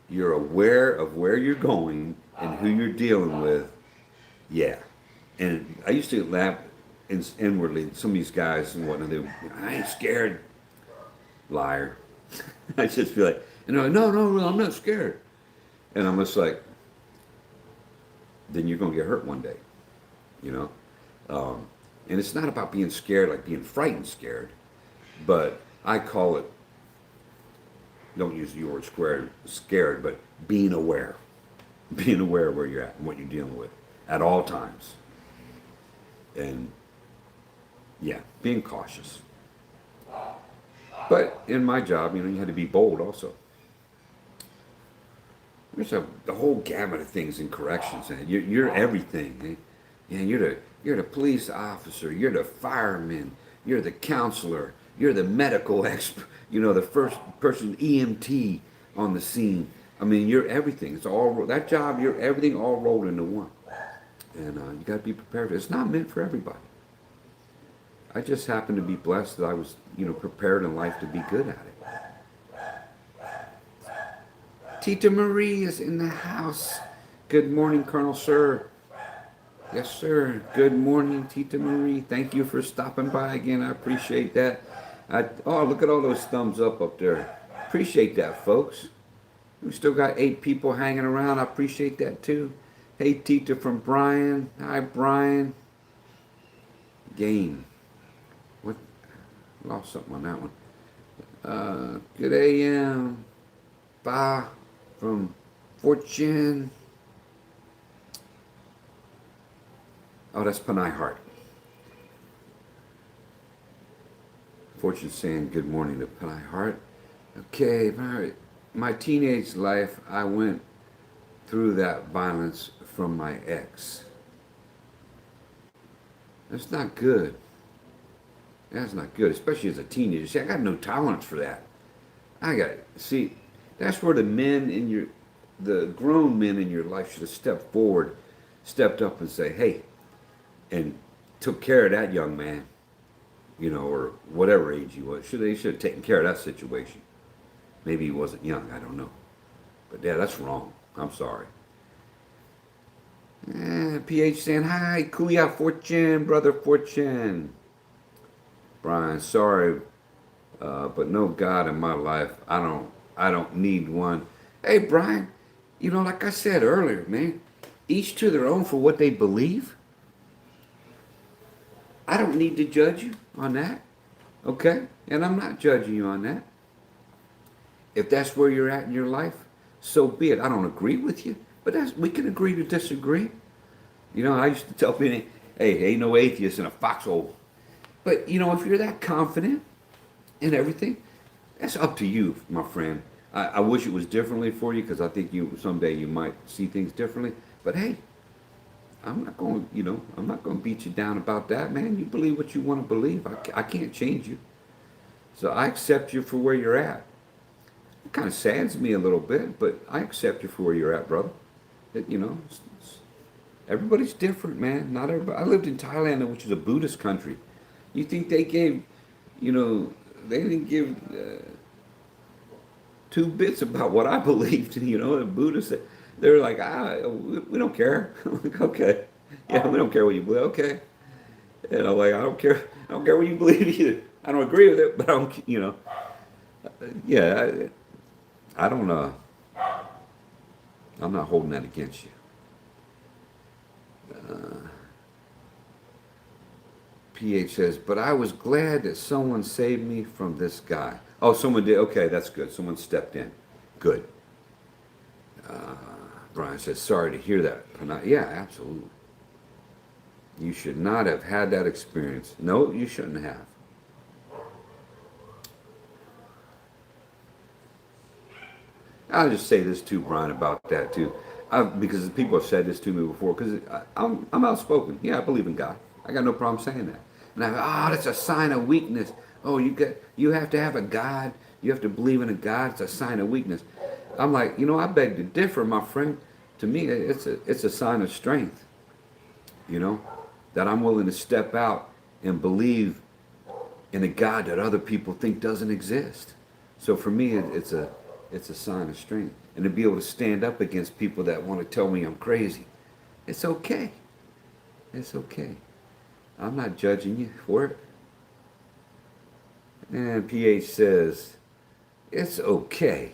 you're aware of where you're going and who you're dealing with. Yeah, and I used to laugh inwardly. Some of these guys and whatnot, I ain't scared. Liar. I just feel like, and they're like, no, I'm not scared. And I'm just like, then you're going to get hurt one day, And it's not about being scared, like being frightened scared, but I call it, don't use the word scared, but being aware. Being aware of where you're at and what you're dealing with at all times. And Yeah, being cautious. But in my job, you had to be bold also. There's the whole gamut of things in corrections. And you're everything. You're the police officer. You're the fireman. You're the counselor. You're the medical expert. The first person EMT on the scene. I mean, you're everything. It's all that job. You're everything all rolled into one. And you got to be prepared. It's not meant for everybody. I just happened to be blessed that I was, prepared in life to be good at it. Tita Marie is in the house. Good morning, Colonel Sir. Yes, sir. Good morning, Tita Marie. Thank you for stopping by again. I appreciate that. Look at all those thumbs up there. Appreciate that, folks. We still got 8 people hanging around. I appreciate that too. Hey, Tita from Brian. Hi, Brian. Game. What? Lost something on that one. Good AM. Ba from Fortune. Oh, that's Panay Hart. Fortune saying good morning to Panay Hart. Okay, my teenage life, I went through that violence from my ex. That's not good. That's not good, especially as a teenager. See, I got no tolerance for that. See, that's where the grown men in your life should have stepped forward, stepped up and say, hey, and took care of that young man, or whatever age he was. They should have taken care of that situation. Maybe he wasn't young, I don't know. But yeah, that's wrong. I'm sorry. PH saying, hi, Kuya Fortune, brother Fortune. Brian, sorry, but no God in my life. I don't need one. Hey, Brian, like I said earlier, man, each to their own for what they believe. I don't need to judge you on that, okay? And I'm not judging you on that. If that's where you're at in your life, so be it. I don't agree with you, but we can agree to disagree. I used to tell people, hey, ain't no atheist in a foxhole. But, if you're that confident in everything, that's up to you, my friend. I wish it was differently for you because I think someday you might see things differently. But hey, I'm not going to beat you down about that, man. You believe what you want to believe. I can't change you. So I accept you for where you're at. It kind of saddens me a little bit, but I accept you for where you're at, brother. Everybody's different, man. Not everybody. I lived in Thailand, which is a Buddhist country. You think they gave, they didn't give 2 bits about what I believed. The Buddhists, they were like, we don't care. Like, okay, yeah, we don't care what you believe. Okay, and I'm like, I don't care what you believe either. I don't agree with it, but I don't, yeah, I don't. I'm not holding that against you. PH says, but I was glad that someone saved me from this guy. Oh, someone did. Okay, that's good. Someone stepped in. Good. Brian says, sorry to hear that. Yeah, absolutely. You should not have had that experience. No, you shouldn't have. I'll just say this too, Brian, about that too. Because people have said this to me before, because I'm outspoken. Yeah, I believe in God. I got no problem saying that. And that's a sign of weakness. Oh, you have to have a God. You have to believe in a God. It's a sign of weakness. I'm like, I beg to differ, my friend. To me, it's a sign of strength. That I'm willing to step out and believe in a God that other people think doesn't exist. So for me, it's a sign of strength. And to be able to stand up against people that want to tell me I'm crazy, it's okay. It's okay. I'm not judging you for it. And PH says, it's okay.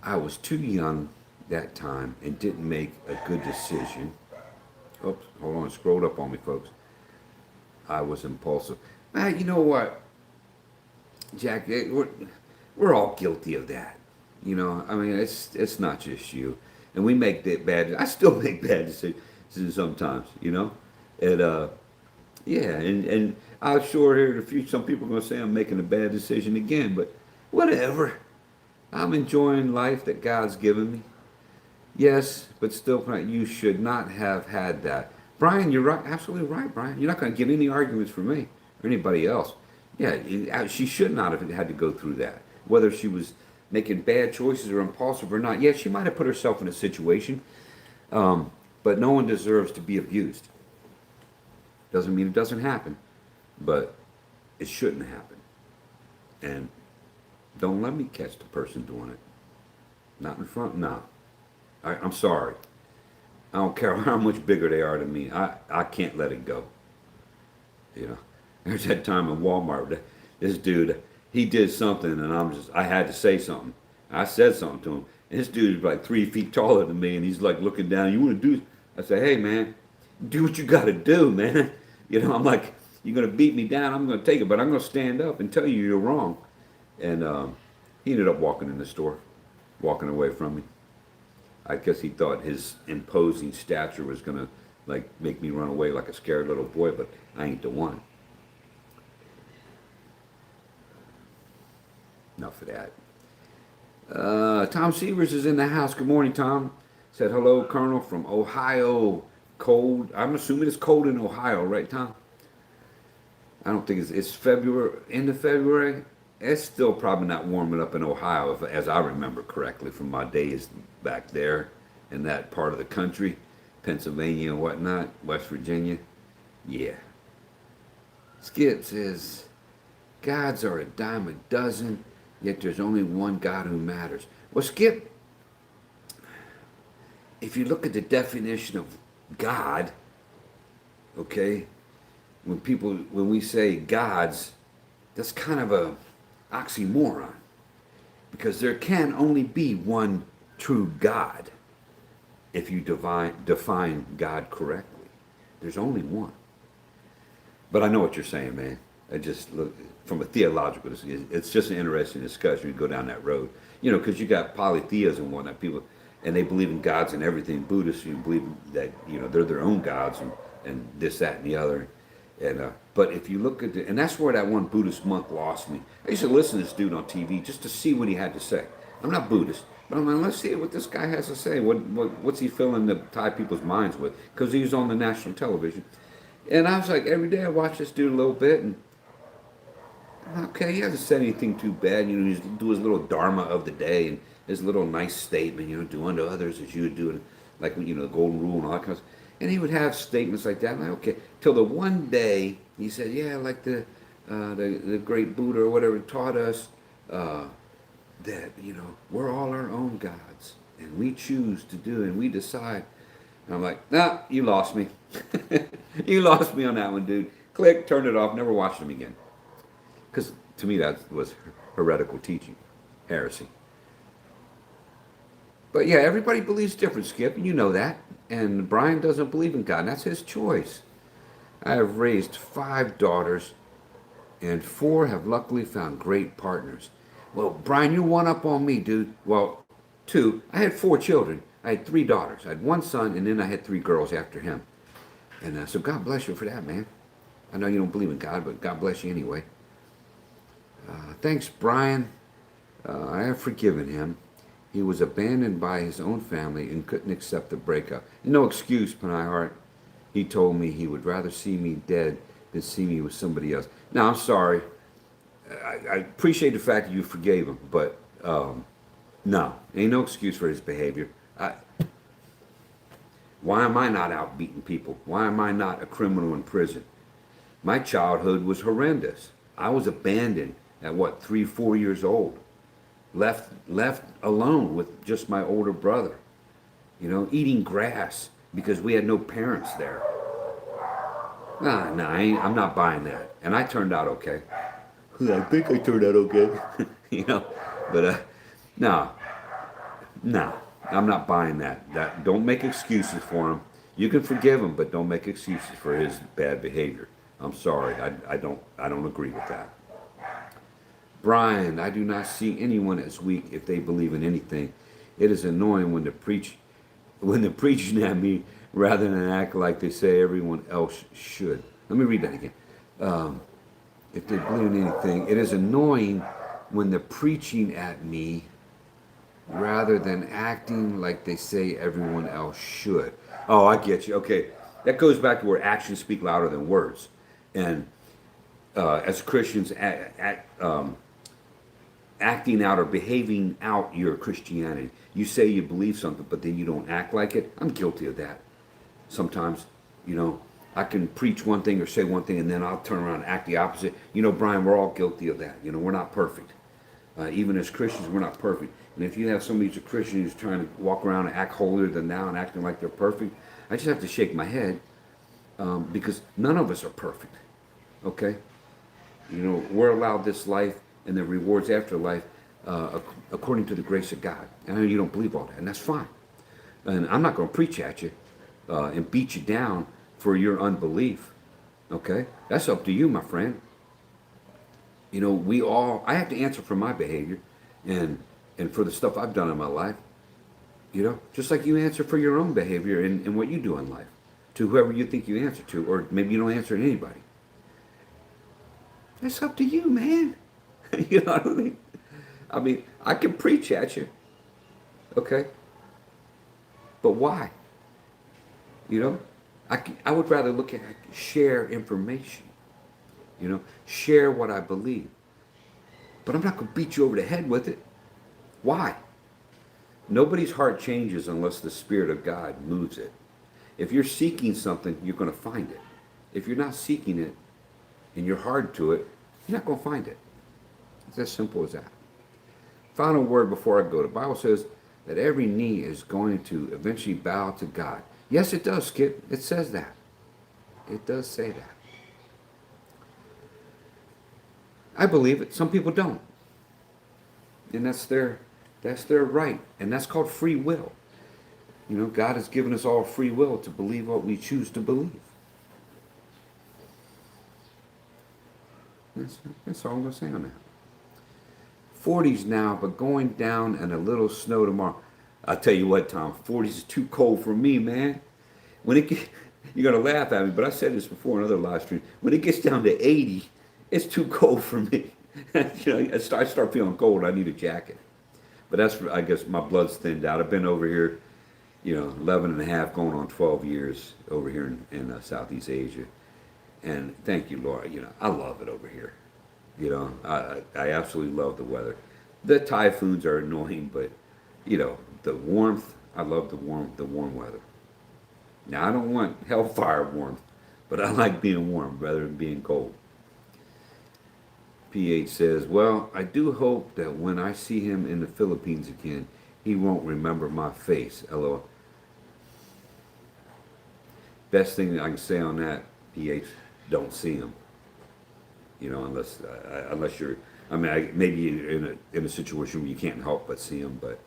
I was too young that time and didn't make a good decision. Oops, hold on, it scrolled up on me, folks. I was impulsive. You know what, Jack, we're all guilty of that. I mean, it's not just you. And we make I still make bad decisions sometimes, And Yeah, and I'm sure here in the future some people are going to say I'm making a bad decision again, but whatever. I'm enjoying life that God's given me. Yes, but still, you should not have had that. Brian, you're right, absolutely right, Brian. You're not going to get any arguments from me or anybody else. Yeah, she should not have had to go through that. Whether she was making bad choices or impulsive or not, yeah, she might have put herself in a situation, but no one deserves to be abused. Doesn't mean it doesn't happen, but it shouldn't happen. And don't let me catch the person doing it. Not in front, no. I'm sorry. I don't care how much bigger they are than me. I can't let it go. You know, there's that time in Walmart. This dude, he did something, and I had to say something. I said something to him. And this dude's like 3 feet taller than me, and he's like looking down. You want to do? I say, hey man, do what you got to do, man. You know, I'm like, you're gonna beat me down. I'm gonna take it, but I'm gonna stand up and tell you you're wrong. And he ended up walking in the store, walking away from me. I guess he thought his imposing stature was gonna like make me run away like a scared little boy, but I ain't the one. Enough of that. Tom Severs is in the house. Good morning, Tom. Said hello, Colonel from Ohio. Cold. I'm assuming it's cold in Ohio, right, Tom? I don't think it's February, end of February. It's still probably not warming up in Ohio, if, as I remember correctly from my days back there in that part of the country, Pennsylvania and whatnot, West Virginia. Yeah. Skip says, gods are a dime a dozen, yet there's only one God who matters. Well, Skip, if you look at the definition of God, okay, when we say gods, that's kind of a oxymoron because there can only be one true God if you define God correctly. There's only one. But I know what you're saying, man. I just look from a theological. It's just an interesting discussion. You go down that road, you know, because you got polytheism and whatnot. People, and they believe in gods and everything. Buddhists, you believe that they're their own gods and this, that, and the other. And but if you look at and that's where that one Buddhist monk lost me. I used to listen to this dude on TV just to see what he had to say. I'm not Buddhist, but I'm like, let's see what this guy has to say. What's he feeling to tie people's minds with? Because he was on the national television, and I was like, every day I watch this dude a little bit, and okay, he hasn't said anything too bad. You know, he's do his little dharma of the day and his little nice statement. You know, do unto others as you would do, like the golden rule and all that kind of stuff. And he would have statements like that. I'm like, okay. Till the one day he said, yeah, like the great Buddha or whatever taught us that we're all our own gods and we choose to do and we decide. And I'm like, nah, you lost me. You lost me on that one, dude. Click, turned it off, never watched him again. Because to me that was heretical teaching, heresy. But yeah, everybody believes different, Skip, and you know that. And Brian doesn't believe in God, and that's his choice. I have raised 5 daughters, and 4 have luckily found great partners. Well, Brian, you're one up on me, dude. Well, 2. I had 4 children. I had 3 daughters. I had 1 son, and then I had 3 girls after him. And so God bless you for that, man. I know you don't believe in God, but God bless you anyway. Thanks, Brian. I have forgiven him. He was abandoned by his own family and couldn't accept the breakup. No excuse, Panay Hart. He told me he would rather see me dead than see me with somebody else. Now, I'm sorry. I appreciate the fact that you forgave him, but no, ain't no excuse for his behavior. Why am I not out beating people? Why am I not a criminal in prison? My childhood was horrendous. I was abandoned at 3, 4 years old. Left alone with just my older brother, eating grass because we had no parents there. Nah, I'm not buying that. And I turned out okay. I think I turned out okay, but no, I'm not buying that. Don't make excuses for him. You can forgive him, but don't make excuses for his bad behavior. I'm sorry, I don't agree with that. Brian, I do not see anyone as weak if they believe in anything. It is annoying when they're preaching at me rather than act like they say everyone else should. Let me read that again. If they believe in anything, it is annoying when they're preaching at me rather than acting like they say everyone else should. Oh, I get you. Okay. That goes back to where actions speak louder than words. And as Christians, acting out or behaving out your Christianity. You say you believe something, but then you don't act like it. I'm guilty of that. Sometimes, I can preach one thing or say one thing, and then I'll turn around and act the opposite. Brian, we're all guilty of that. We're not perfect. Even as Christians, we're not perfect. And if you have somebody who's a Christian who's trying to walk around and act holier than thou and acting like they're perfect, I just have to shake my head because none of us are perfect. Okay? We're allowed this life and the rewards after life according to the grace of God. And I know you don't believe all that, and that's fine. And I'm not going to preach at you and beat you down for your unbelief. Okay? That's up to you, my friend. I have to answer for my behavior and for the stuff I've done in my life. Just like you answer for your own behavior and what you do in life to whoever you think you answer to, or maybe you don't answer to anybody. That's up to you, man. You know what I mean? I can preach at you. Okay? But why? I would rather look at share information. Share what I believe. But I'm not going to beat you over the head with it. Why? Nobody's heart changes unless the Spirit of God moves it. If you're seeking something, you're going to find it. If you're not seeking it and you're hard to it, you're not going to find it. It's as simple as that. Final word before I go. The Bible says that every knee is going to eventually bow to God. Yes, it does, Skip. It says that. It does say that. I believe it. Some people don't. And that's their right. And that's called free will. God has given us all free will to believe what we choose to believe. That's all I'm going to say on that. 40s now, but going down and a little snow tomorrow. I'll tell you what, Tom, 40s is too cold for me, man. When it gets, you're going to laugh at me, but I said this before in other live streams. When it gets down to 80, it's too cold for me. I start feeling cold. I need a jacket. But that's, I guess, my blood's thinned out. I've been over here, 11 and a half, going on 12 years over here in Southeast Asia. And thank you, Laura. I love it over here. I absolutely love the weather. The typhoons are annoying, but, the warmth, I love the warm weather. Now, I don't want hellfire warmth, but I like being warm rather than being cold. PH says, well, I do hope that when I see him in the Philippines again, he won't remember my face. LOL. Best thing I can say on that, PH, don't see him. Unless you're, maybe you're in a situation where you can't help but see him, but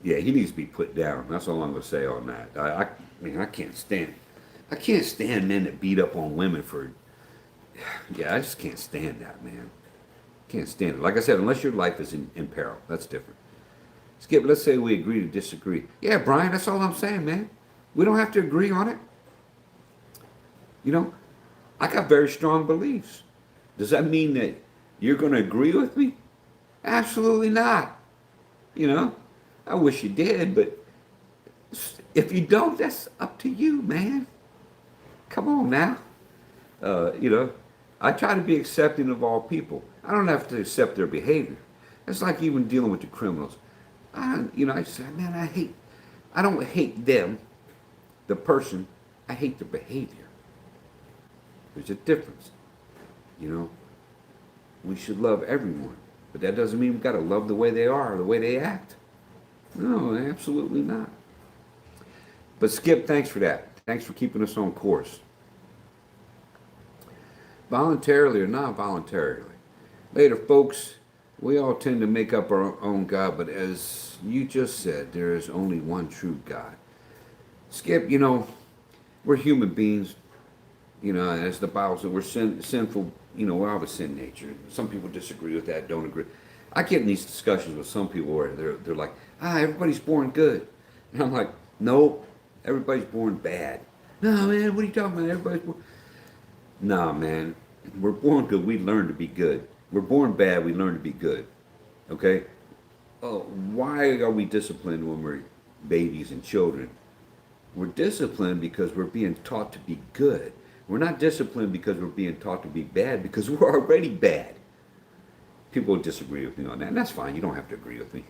yeah, he needs to be put down. That's all I'm going to say on that. I can't stand men that beat up on women for. Yeah, I just can't stand that, man. Can't stand it. Like I said, unless your life is in peril, that's different. Skip, let's say we agree to disagree. Yeah, Brian, that's all I'm saying, man. We don't have to agree on it. I got very strong beliefs. Does that mean that you're going to agree with me? Absolutely not. I wish you did, but if you don't, that's up to you, man. Come on now. I try to be accepting of all people. I don't have to accept their behavior. It's like even dealing with the criminals. I say, man, I don't hate them, the person. I hate their behavior. There's a difference. We should love everyone, but that doesn't mean we've got to love the way they are, or the way they act. No, absolutely not. But Skip, thanks for that. Thanks for keeping us on course. Voluntarily or not voluntarily. Later, folks, we all tend to make up our own God, but as you just said, there is only one true God. Skip, we're human beings. As the Bible says, we're sinful. We all have a sin nature. Some people disagree with that, don't agree. I get in these discussions with some people where they're like, everybody's born good. And I'm like, no, everybody's born bad. No, man, what are you talking about? Everybody's born. Nah, man. We're born good. We learn to be good. We're born bad. We learn to be good. Okay? Oh, why are we disciplined when we're babies and children? We're disciplined because we're being taught to be good. We're not disciplined because we're being taught to be bad because we're already bad. People disagree with me on that, and that's fine. You don't have to agree with me.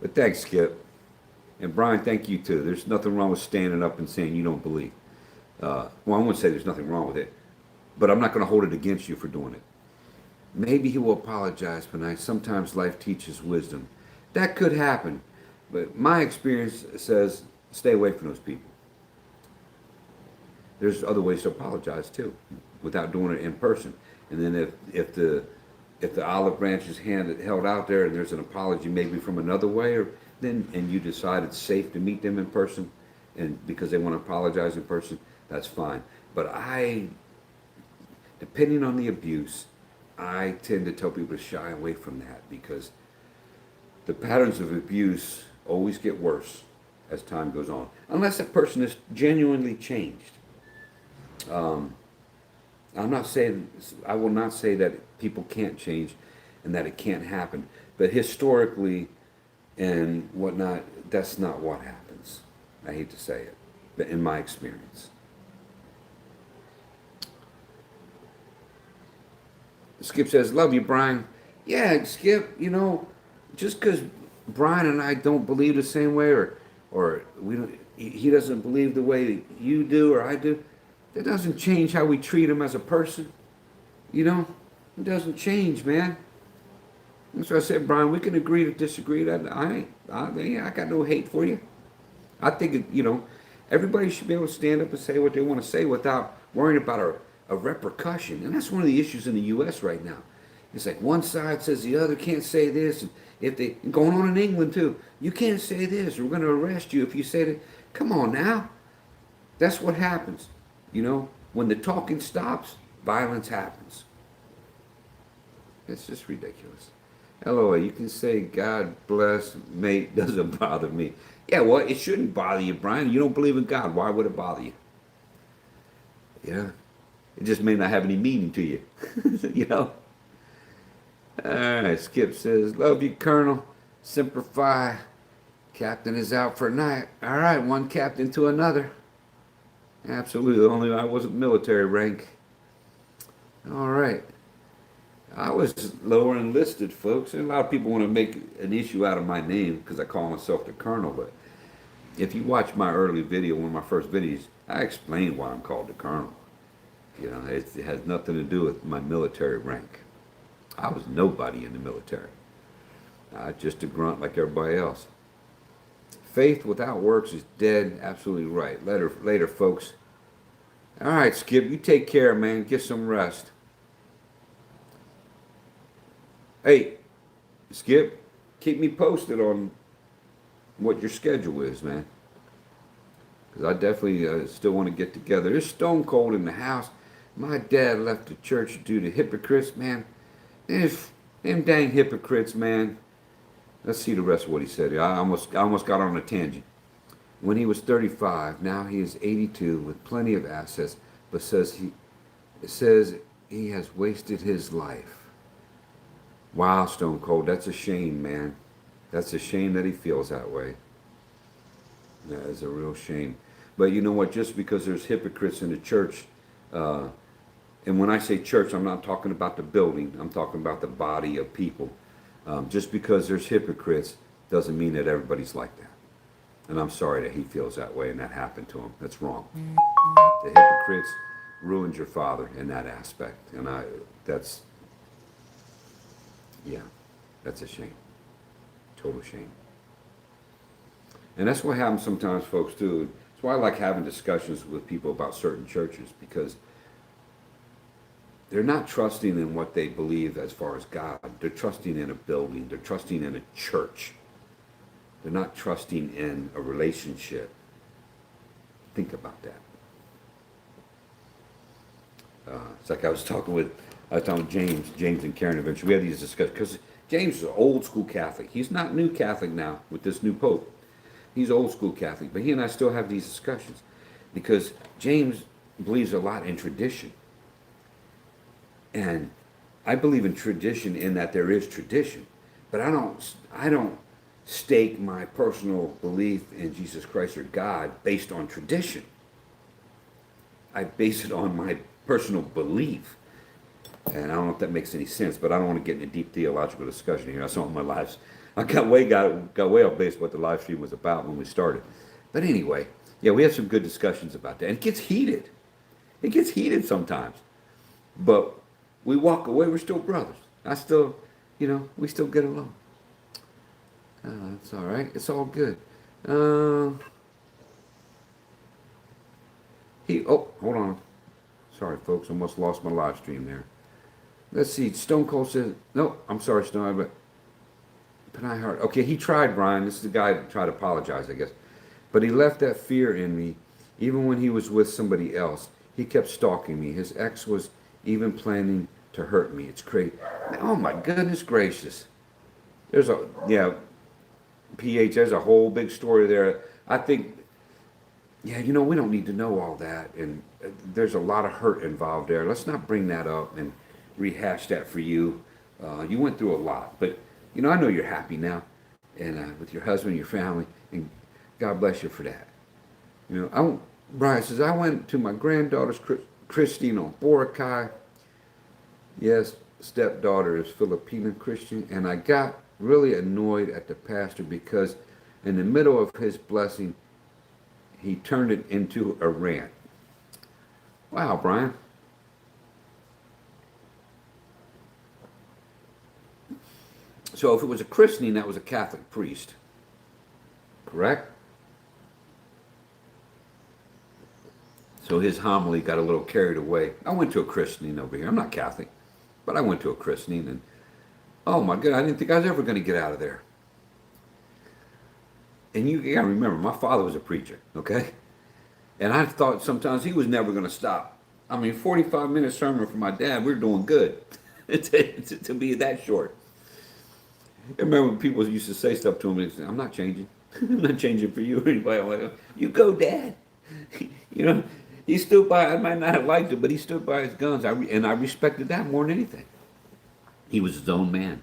But thanks, Skip. And Brian, thank you too. There's nothing wrong with standing up and saying you don't believe. Well, I wouldn't say there's nothing wrong with it, but I'm not going to hold it against you for doing it. Maybe he will apologize tonight. Sometimes life teaches wisdom. That could happen, but my experience says stay away from those people. There's other ways to apologize too, without doing it in person. And then if the olive branch is held out there and there's an apology maybe from another way, or then and you decide it's safe to meet them in person, and because they want to apologize in person, that's fine. But depending on the abuse, I tend to tell people to shy away from that because the patterns of abuse always get worse as time goes on, unless that person is genuinely changed. I'm not saying, I will not say that people can't change and that it can't happen, but historically and whatnot, that's not what happens. I hate to say it, but in my experience. Skip says, love you, Brian. Yeah, Skip, just because Brian and I don't believe the same way, or we don't, he doesn't believe the way that you do or I do, that doesn't change how we treat him as a person. It doesn't change, man. That's why I said, Brian, we can agree to disagree. That I got no hate for you. I think everybody should be able to stand up and say what they want to say without worrying about a repercussion. And that's one of the issues in the U.S. right now. It's like one side says the other can't say this, and if they going on in England too, you can't say this, or we're going to arrest you if you say that. Come on now, that's what happens. When the talking stops, violence happens. It's just ridiculous. LOA, you can say God bless, mate, doesn't bother me. Yeah, well, it shouldn't bother you, Brian. You don't believe in God. Why would it bother you? Yeah. It just may not have any meaning to you. All right, Skip says, love you, Colonel. Semper Fi. Captain is out for a night. All right, one captain to another. Absolutely. Only I wasn't military rank. All right. I was lower enlisted, folks. And a lot of people want to make an issue out of my name because I call myself the Colonel. But if you watch my early video, one of my first videos, I explained why I'm called the Colonel. It has nothing to do with my military rank. I was nobody in the military. Just a grunt like everybody else. Faith without works is dead. Absolutely right. Later, folks. All right, Skip, you take care, man. Get some rest. Hey, Skip, keep me posted on what your schedule is, man. Because I definitely still want to get together. It's stone cold in the house. My dad left the church due to hypocrites, man. Them dang hypocrites, man. Let's see the rest of what he said. I almost got on a tangent. When he was 35, now he is 82 with plenty of assets, but says he has wasted his life. Wow, Stone Cold, that's a shame, man. That's a shame that he feels that way. That is a real shame. But you know what? Just because there's hypocrites in the church, and when I say church, I'm not talking about the building. I'm talking about the body of people. Just because there's hypocrites doesn't mean that everybody's like that. And I'm sorry that he feels that way and that happened to him. That's wrong. The hypocrites ruined your father in that aspect. And that's a shame. Total shame. And that's what happens sometimes, folks, too. That's why I like having discussions with people about certain churches, because they're not trusting in what they believe as far as God. They're trusting in a building. They're trusting in a church. They're not trusting in a relationship. Think about that. It's like I was talking with James and Karen eventually. We had these discussions because James is an old school Catholic. He's not new Catholic now with this new Pope. He's old school Catholic, but he and I still have these discussions because James believes a lot in tradition. And I believe in tradition in that there is tradition, but I don't stake my personal belief in Jesus Christ or God based on tradition. I base it on my personal belief. And I don't know if that makes any sense, but I don't want to get in a deep theological discussion here. That's not my life. I got way off base what the live stream was about when we started. But anyway, yeah, we had some good discussions about that. And it gets heated. It gets heated sometimes. But we walk away, we're still brothers. I still, we still get along. It's all right. It's all good. Hold on. Sorry, folks. I almost lost my live stream there. Let's see. Stone Cold says, no, I'm sorry, Stone, but Panay Hart. Okay, he tried, Brian. This is the guy that tried to apologize, I guess. But he left that fear in me, even when he was with somebody else. He kept stalking me. His ex was even planning to hurt me. It's crazy. Oh, my goodness gracious. There's PH, there's a whole big story there. I think, we don't need to know all that. And there's a lot of hurt involved there. Let's not bring that up and rehash that for you. You went through a lot. But, I know you're happy now. And with your husband, your family. And God bless you for that. Brian says, I went to my granddaughter's christening on Boracay. Yes, stepdaughter is Filipino Christian. And I got really annoyed at the pastor because in the middle of his blessing, he turned it into a rant. Wow, Brian. So if it was a christening, that was a Catholic priest, correct? So his homily got a little carried away. I went to a christening over here. I'm not Catholic, but I went to a christening, and oh my God, I didn't think I was ever going to get out of there. And you got to remember, my father was a preacher, okay? And I thought sometimes he was never going to stop. 45-minute sermon from my dad, we were doing good to be that short. I remember when people used to say stuff to him, I'm not changing. I'm not changing for you or anybody. I'm like, you go, Dad. He stood by, I might not have liked it, but he stood by his guns. And I respected that more than anything. He was his own man.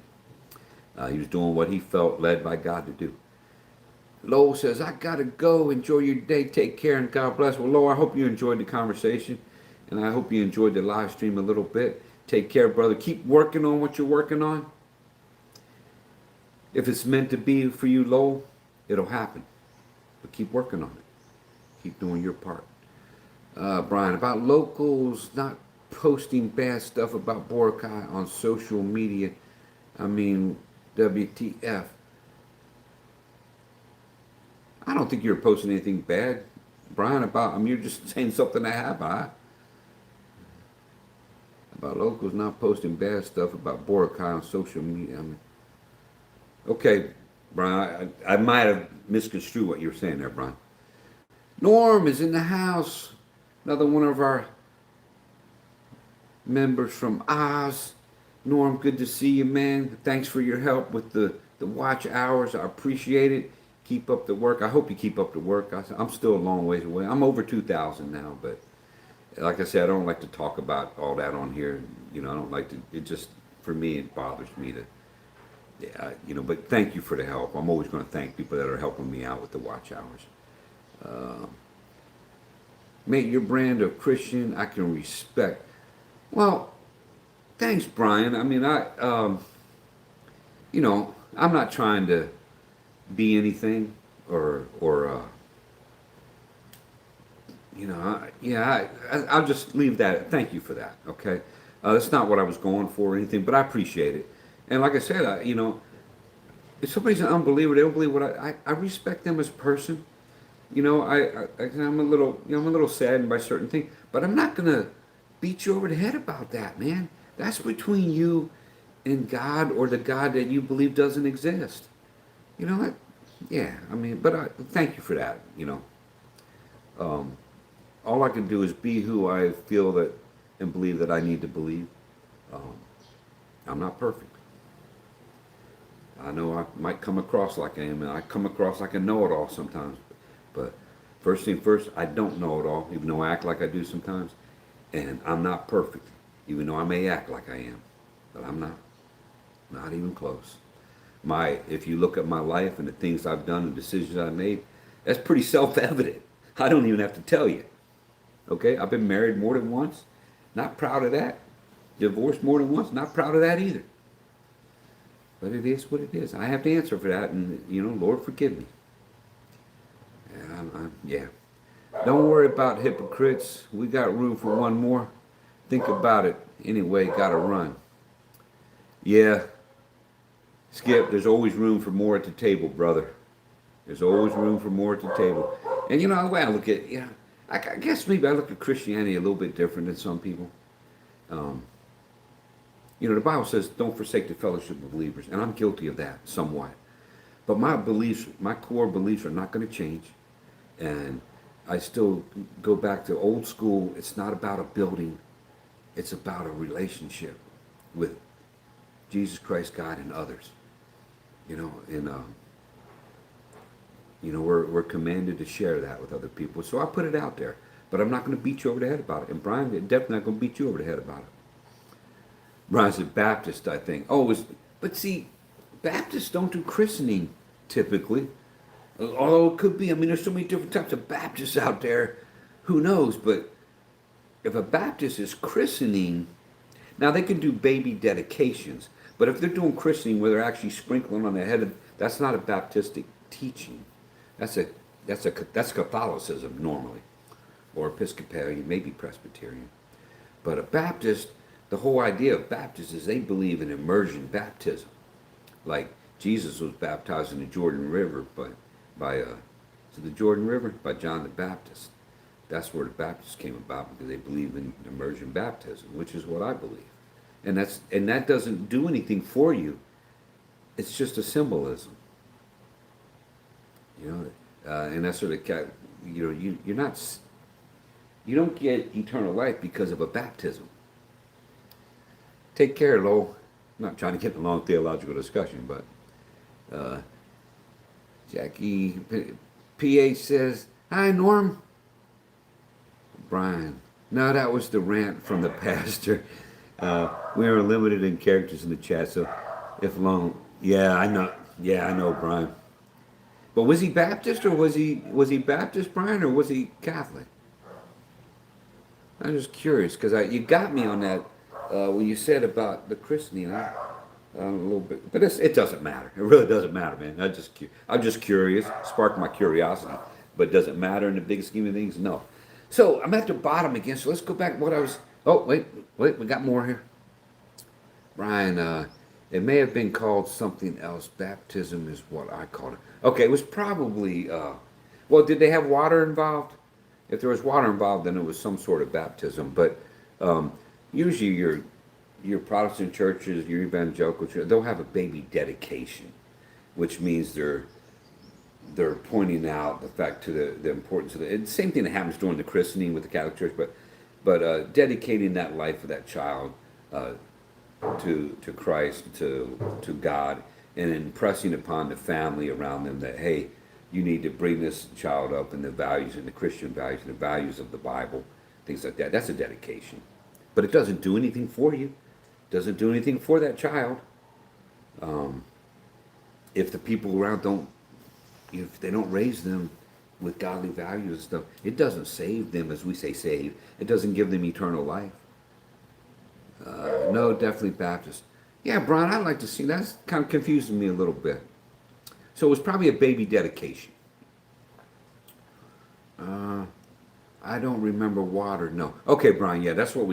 He was doing what he felt led by God to do. Lowell says, I got to go. Enjoy your day. Take care and God bless. Well, Lowell, I hope you enjoyed the conversation. And I hope you enjoyed the live stream a little bit. Take care, brother. Keep working on what you're working on. If it's meant to be for you, Lowell, it'll happen. But keep working on it. Keep doing your part. Brian, about locals not posting bad stuff about Boracay on social media. WTF. I don't think you're posting anything bad, Brian, you're just saying something that happened. About locals not posting bad stuff about Boracay on social media. Okay, Brian, I might have misconstrued what you were saying there, Brian. Norm is in the house. Another one of our members from Oz. Norm, good to see you, man. Thanks for your help with the watch hours. I appreciate it. Keep up the work. I hope you keep up the work. I'm still a long ways away. I'm over 2,000 now, but like I said, I don't like to talk about all that on here. I don't like to, it just, for me, it bothers me to, but thank you for the help. I'm always going to thank people that are helping me out with the watch hours. Mate, your brand of Christian, I can respect. Well, thanks, Brian. I'm not trying to be anything I'll just leave that. Thank you for that. Okay. That's not what I was going for or anything, but I appreciate it. And like I said, if somebody's an unbeliever, they don't believe what I respect them as a person. I'm a little saddened by certain things, but I'm not going to beat you over the head about that, man. That's between you and God, or the God that you believe doesn't exist. But thank you for that, all I can do is be who I feel that and believe that I need to believe. I'm not perfect. I know I might come across like I am, and I come across like a know-it-all sometimes. But first thing first, I don't know it all, even though I act like I do sometimes. And I'm not perfect, even though I may act like I am. But I'm not. Not even close. If you look at my life and the things I've done and decisions I've made, that's pretty self-evident. I don't even have to tell you. Okay, I've been married more than once. Not proud of that. Divorced more than once. Not proud of that either. But it is what it is. I have to answer for that, and Lord, forgive me. Yeah. Don't worry about hypocrites. We got room for one more. Think about it. Anyway, gotta run. Yeah, Skip, there's always room for more at the table, brother. There's always room for more at the table. And the way I look at, I guess maybe I look at Christianity a little bit different than some people. Um, the Bible says, don't forsake the fellowship of believers. And I'm guilty of that somewhat. But my beliefs, my core beliefs are not going to change. And I still go back to old school. It's not about a building. It's about a relationship with Jesus Christ, God, and others. We're commanded to share that with other people. So I put it out there. But I'm not going to beat you over the head about it. And Brian, definitely not going to beat you over the head about it. Brian's a Baptist, I think. But see, Baptists don't do christening typically. Although it could be. I mean, there's so many different types of Baptists out there. Who knows? But if a Baptist is christening, now they can do baby dedications. But if they're doing christening where they're actually sprinkling on the head, that's not a Baptistic teaching. That's Catholicism normally, or Episcopalian, maybe Presbyterian. But a Baptist, the whole idea of Baptists is they believe in immersion baptism, like Jesus was baptized in the Jordan River by the Jordan River by John the Baptist. That's where the Baptists came about because they believe in immersion baptism, which is what I believe. And that doesn't do anything for you. It's just a symbolism. And that's sort of you don't get eternal life because of a baptism. Take care, Lowell. I'm not trying to get in a long theological discussion, but Jackie PH says, "Hi, Norm." Brian, no, that was the rant from the pastor. We are limited in characters in the chat, so if long, yeah, I know, Brian. But was he Baptist or was he Baptist, Brian, or was he Catholic? I'm just curious because you got me on that when you said about the christening. A little bit, but it doesn't matter. It really doesn't matter, man. I'm just curious. Sparked my curiosity, but does it matter in the big scheme of things? No. So I'm at the bottom again. So let's go back to what I was. Oh, wait, we got more here. Brian, it may have been called something else. Baptism is what I called it. Okay, it was probably. Well, did they have water involved? If there was water involved, then it was some sort of baptism. But usually your Protestant churches, your evangelical churches, they'll have a baby dedication, which means they're pointing out the fact to the importance of the same thing that happens during the christening with the Catholic Church, but dedicating that life of that child to Christ, to God, and impressing upon the family around them that, hey, you need to bring this child up in the values and the Christian values and the values of the Bible, things like that. That's a dedication. But it doesn't do anything for you. It doesn't do anything for that child. If the people around if they don't raise them with godly values and stuff, it doesn't save them, as we say save. It doesn't give them eternal life. No, definitely Baptist. Yeah, Brian, I'd like to see. That's kind of confusing me a little bit. So it was probably a baby dedication. I don't remember water. No. Okay, Brian. Yeah, that's what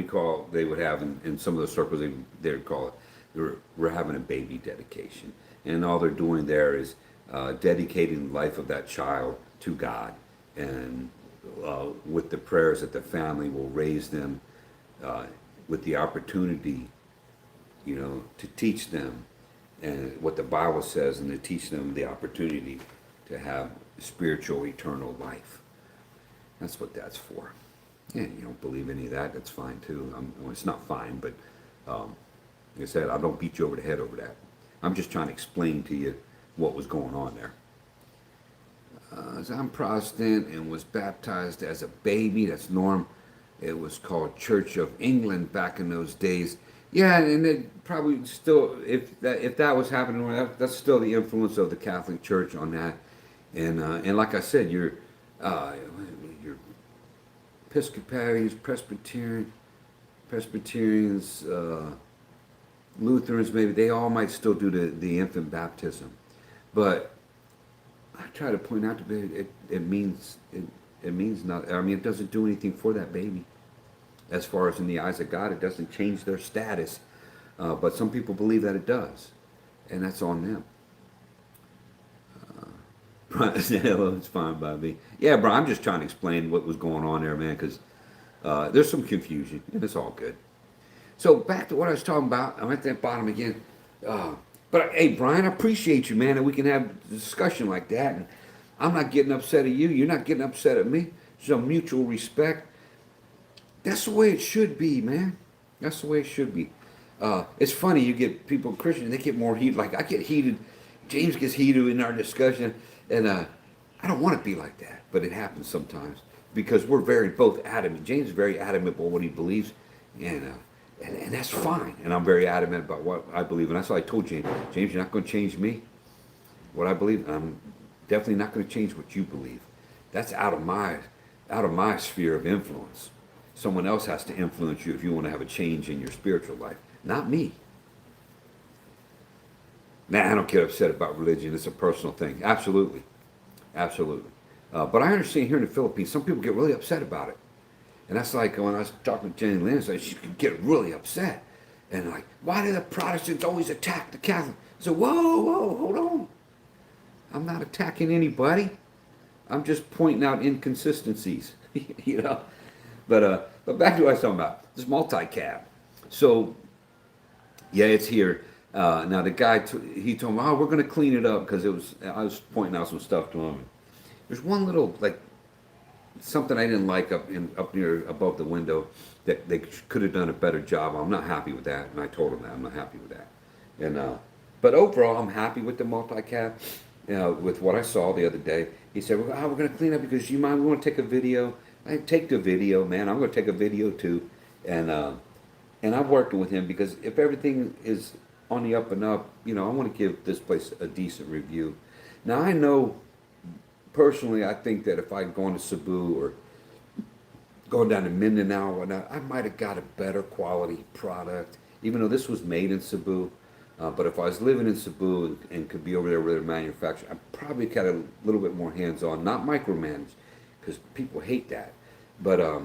they would have in some of the circles. They would call it. We're having a baby dedication, and all they're doing there is dedicating the life of that child to God, and with the prayers that the family will raise them with the opportunity, to teach them and what the Bible says, and to teach them the opportunity to have spiritual eternal life. That's what that's for. Yeah, you don't believe any of that, that's fine too. Well, it's not fine, but like I said, I don't beat you over the head over that. I'm just trying to explain to you what was going on there. I'm Protestant and was baptized as a baby. That's Norm. It was called Church of England back in those days. Yeah, and it probably still, if that was happening, that's still the influence of the Catholic Church on that. And like I said, your Episcopalians, Presbyterians, Lutherans, maybe they all might still do the infant baptism, but I try to point out to be it means not. I mean, it doesn't do anything for that baby. As far as in the eyes of God, it doesn't change their status. But some people believe that it does, and that's on them. It's fine by me. Yeah, bro, I'm just trying to explain what was going on there, man, because there's some confusion, and it's all good. So back to what I was talking about. I'm at that bottom again. But hey, Brian, I appreciate you, man, and we can have a discussion like that. And I'm not getting upset at you. You're not getting upset at me. Some mutual respect. That's the way it should be, man. That's the way it should be. It's funny, you get people, Christians, they get more heated. Like, I get heated. James gets heated in our discussion. And I don't want to be like that. But it happens sometimes. Because we're both adamant. James is very adamant about what he believes. And that's fine. And I'm very adamant about what I believe. And that's why I told James, James, you're not going to change me. What I believe, I'm definitely not going to change what you believe. That's out of my sphere of influence. Someone else has to influence you if you want to have a change in your spiritual life. Not me. Nah, I don't get upset about religion. It's a personal thing. Absolutely. Absolutely. But I understand here in the Philippines, some people get really upset about it. And that's like when I was talking to Jenny Lynn, so she could get really upset. And like, why do the Protestants always attack the Catholics? I said, whoa, hold on. I'm not attacking anybody. I'm just pointing out inconsistencies, you know. But back to what I was talking about, this multi-cab. So, yeah, it's here. Now the guy, he told me, oh, we're going to clean it up because I was pointing out some stuff to him. There's one little, like, something I didn't like up near above the window that they could have done a better job. I'm not happy with that, and I told him that I'm not happy with that. And but overall, I'm happy with the multi-cab. With what I saw the other day, he said, we're going to clean up because you mind, we want to take a video. I take the video, man. I'm going to take a video too. And I'm working with him because if everything is on the up and up, you know, I want to give this place a decent review. Now, I know, personally, I think that if I'd gone to Cebu or gone down to Mindanao or whatnot, I might have got a better quality product, even though this was made in Cebu. But if I was living in Cebu and could be over there with a manufacturer, I probably got a little bit more hands-on, not micromanage, because people hate that. But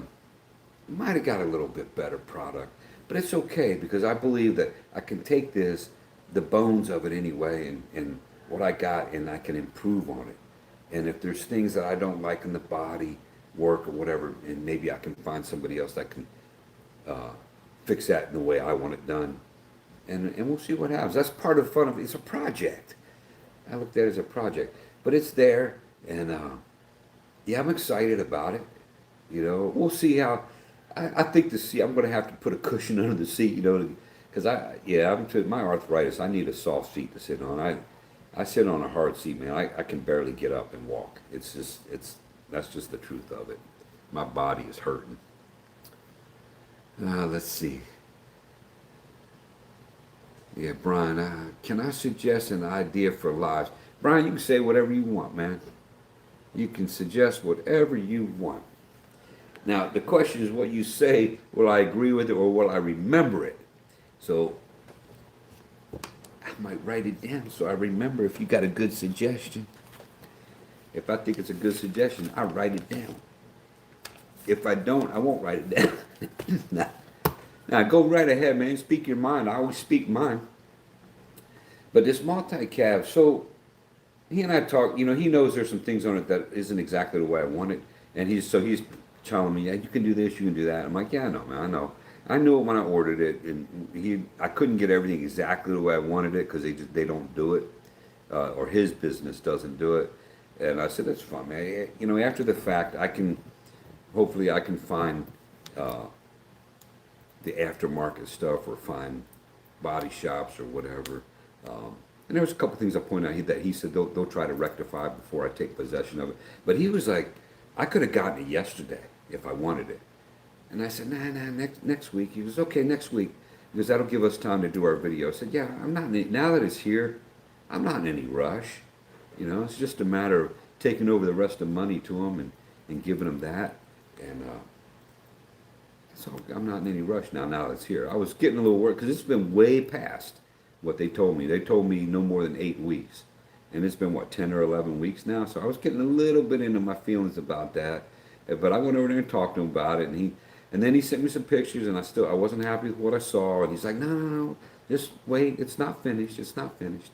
might have got a little bit better product. But it's okay, because I believe that I can take this, the bones of it anyway, and what I got, and I can improve on it. And if there's things that I don't like in the body, work or whatever, and maybe I can find somebody else that can fix that in the way I want it done. And we'll see what happens. That's part of the fun of it. It's a project. I look at it as a project. But it's there, and yeah, I'm excited about it. You know, we'll see how. I think the seat, I'm going to have to put a cushion under the seat, you know, because my arthritis, I need a soft seat to sit on. I sit on a hard seat, man. I can barely get up and walk. That's just the truth of it. My body is hurting. Let's see. Yeah, Brian, can I suggest an idea for lives? Brian, you can say whatever you want, man. You can suggest whatever you want. Now, the question is what you say, will I agree with it or will I remember it? So, I might write it down so I remember if you got a good suggestion. If I think it's a good suggestion, I'll write it down. If I don't, I won't write it down. Now, go right ahead, man. Speak your mind. I always speak mine. But this multi-cab, so he and I talk, you know, he knows there's some things on it that isn't exactly the way I want it. And he's telling me, yeah, you can do this, you can do that. I'm like, yeah, I know, man, I know. I knew it when I ordered it, and I couldn't get everything exactly the way I wanted it because they don't do it, or his business doesn't do it. And I said, that's fine, man. You know, after the fact, hopefully I can find the aftermarket stuff or find body shops or whatever And there was a couple things I pointed out that he said they'll try to rectify before I take possession of it. But he was like, I could have gotten it yesterday if I wanted it. And I said, nah, next week. He goes, okay, next week. Because that'll give us time to do our video. I said, yeah, I'm not now that it's here, I'm not in any rush. You know, it's just a matter of taking over the rest of the money to them and giving them that. And so I'm not in any rush now that it's here. I was getting a little worried because it's been way past what they told me. They told me no more than 8 weeks. And it's been, what, 10 or 11 weeks now? So I was getting a little bit into my feelings about that. But I went over there and talked to him about it. And then he sent me some pictures, and I wasn't happy with what I saw. And he's like, no, just wait. It's not finished. It's not finished.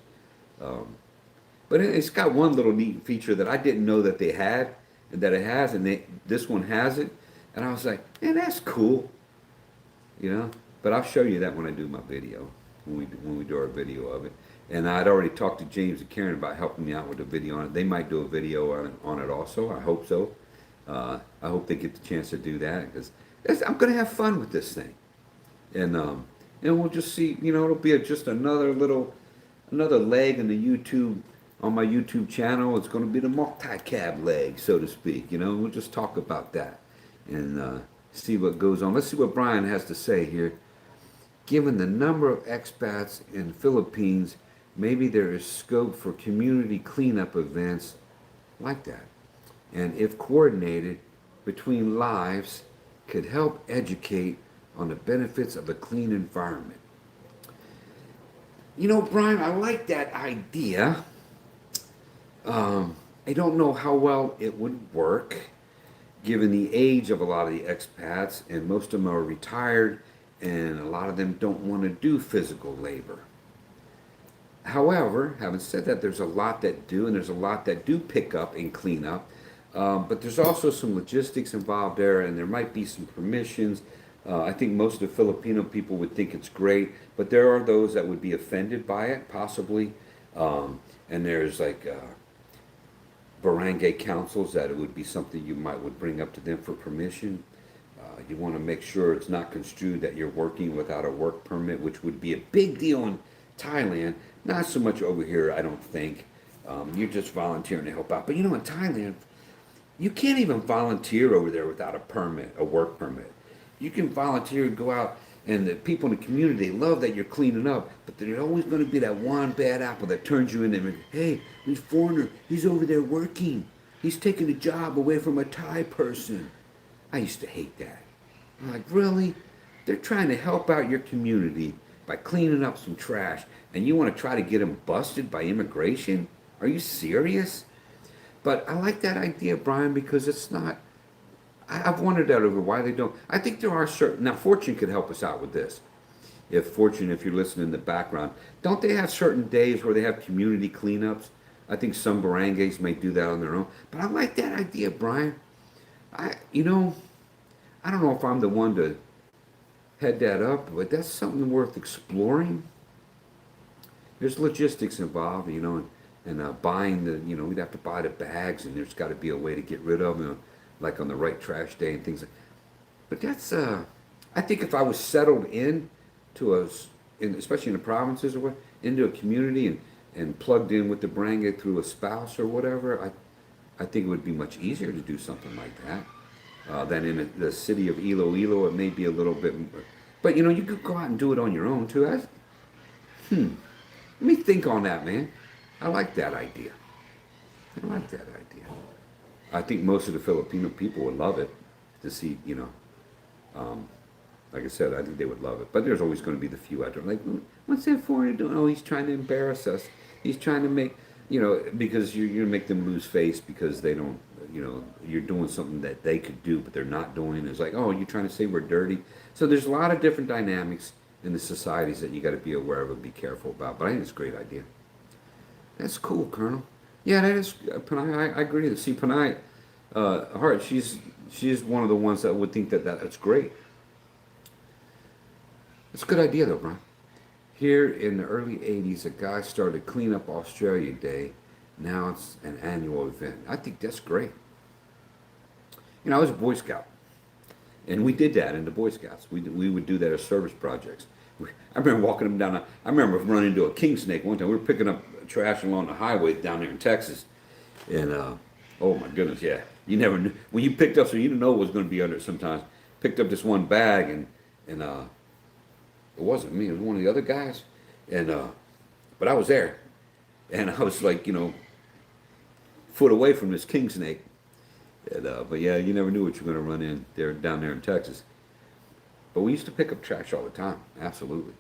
But it's got one little neat feature that I didn't know that they had, and that it has, and this one has it. And I was like, man, that's cool. You know? But I'll show you that when I do my video, when we do our video of it. And I'd already talked to James and Karen about helping me out with the video on it. They might do a video on it also. I hope so. I hope they get the chance to do that, because I'm going to have fun with this thing. And we'll just see, you know, it'll be just another leg in the YouTube, on my YouTube channel. It's going to be the multi-cab leg, so to speak. You know, we'll just talk about that and see what goes on. Let's see what Brian has to say here. Given the number of expats in the Philippines, maybe there is scope for community cleanup events like that. And if coordinated between lives, could help educate on the benefits of a clean environment. You know, Brian, I like that idea. I don't know how well it would work, given the age of a lot of the expats, and most of them are retired, and a lot of them don't want to do physical labor. However, having said that, there's a lot that do, and there's a lot that do pick up and clean up. But there's also some logistics involved there, and there might be some permissions. I think most of the Filipino people would think it's great, but there are those that would be offended by it, possibly. And there's like barangay councils that it would be something you would bring up to them for permission. You want to make sure it's not construed that you're working without a work permit, which would be a big deal in Thailand. Not so much over here, I don't think. You're just volunteering to help out. But you know, in Thailand, you can't even volunteer over there without a permit, a work permit. You can volunteer and go out, and the people in the community, they love that you're cleaning up, but there's always going to be that one bad apple that turns you in and, hey, this foreigner, he's over there working. He's taking a job away from a Thai person. I used to hate that. I'm like, really? They're trying to help out your community by cleaning up some trash, and you want to try to get them busted by immigration? Are you serious? But I like that idea, Brian, because it's not, I've wondered that over why they don't. I think there are certain, now Fortune could help us out with this. If you're listening in the background, don't they have certain days where they have community cleanups? I think some barangays may do that on their own. But I like that idea, Brian. I don't know if I'm the one to head that up, but that's something worth exploring. There's logistics involved, and buying we'd have to buy the bags, and there's got to be a way to get rid of them, like on the right trash day and things like. But that's I think if I was settled especially in the provinces or what, into a community and plugged in with the barangay through a spouse or whatever, I think it would be much easier to do something like that than in the city of Iloilo. It may be a little bit, but you could go out and do it on your own too. Let me think on that, man. I like that idea. I think most of the Filipino people would love it to see, like I said, I think they would love it. But there's always going to be the few out there like, what's that foreigner doing? Oh, he's trying to embarrass us. He's trying to make, because you're going to make them lose face because they don't, you're doing something that they could do, but they're not doing. It's like, oh, you're trying to say we're dirty. So there's a lot of different dynamics in the societies that you got to be aware of and be careful about. But I think it's a great idea. That's cool, Colonel. Yeah, that is, Panay, I agree. See, Panay, Hart, she's one of the ones that would think that's great. It's a good idea, though, Brian. Here in the early 80s, a guy started Clean Up Australia Day. Now it's an annual event. I think that's great. I was a Boy Scout, and we did that in the Boy Scouts. We would do that as service projects. I remember walking them down. I remember running into a king snake one time. We were picking up trash along the highway down there in Texas, and oh my goodness, yeah, you never knew when you picked up. So you didn't know what was going to be under it. Sometimes picked up this one bag, and it wasn't me. It was one of the other guys, and but I was there, and I was like, foot away from this king snake. And, but yeah, you never knew what you were going to run in there down there in Texas. But we used to pick up trash all the time, absolutely,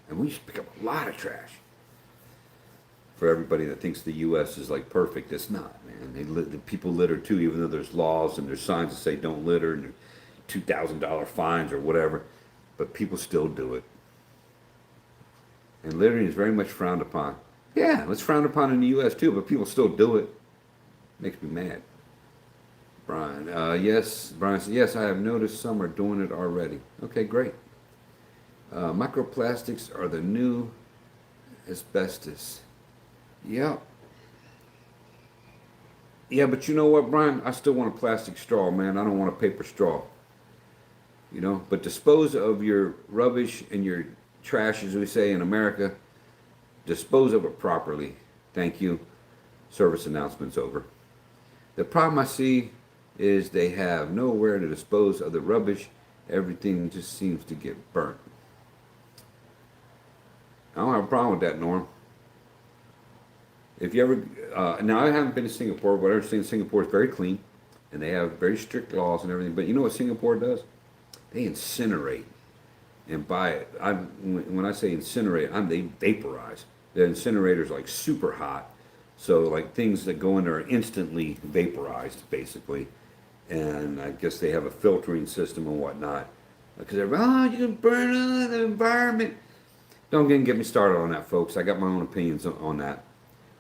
and we used to pick up a lot of trash. For everybody that thinks the U.S. is like perfect, it's not, man. The people litter too, even though there's laws and there's signs that say don't litter and $2,000 fines or whatever, but people still do it. And littering is very much frowned upon. Yeah, it's frowned upon in the U.S. too, but people still do it. Makes me mad. Brian, yes, Brian said, yes, I have noticed some are doing it already. Okay, great. Microplastics are the new asbestos. Yep. Yeah, but you know what, Brian? I still want a plastic straw, man. I don't want a paper straw. But dispose of your rubbish and your trash, as we say in America. Dispose of it properly. Thank you. Service announcements over. The problem I see is they have nowhere to dispose of the rubbish. Everything just seems to get burnt. I don't have a problem with that, Norm. If you ever, now I haven't been to Singapore, but I understand Singapore is very clean, and they have very strict laws and everything. But you know what Singapore does? They incinerate and buy it. When I say incinerate, they vaporize. The incinerator's like super hot, so like things that go in there are instantly vaporized, basically. And I guess they have a filtering system and whatnot. Because they're, you can burn out the environment. Don't get me started on that, folks. I got my own opinions on that.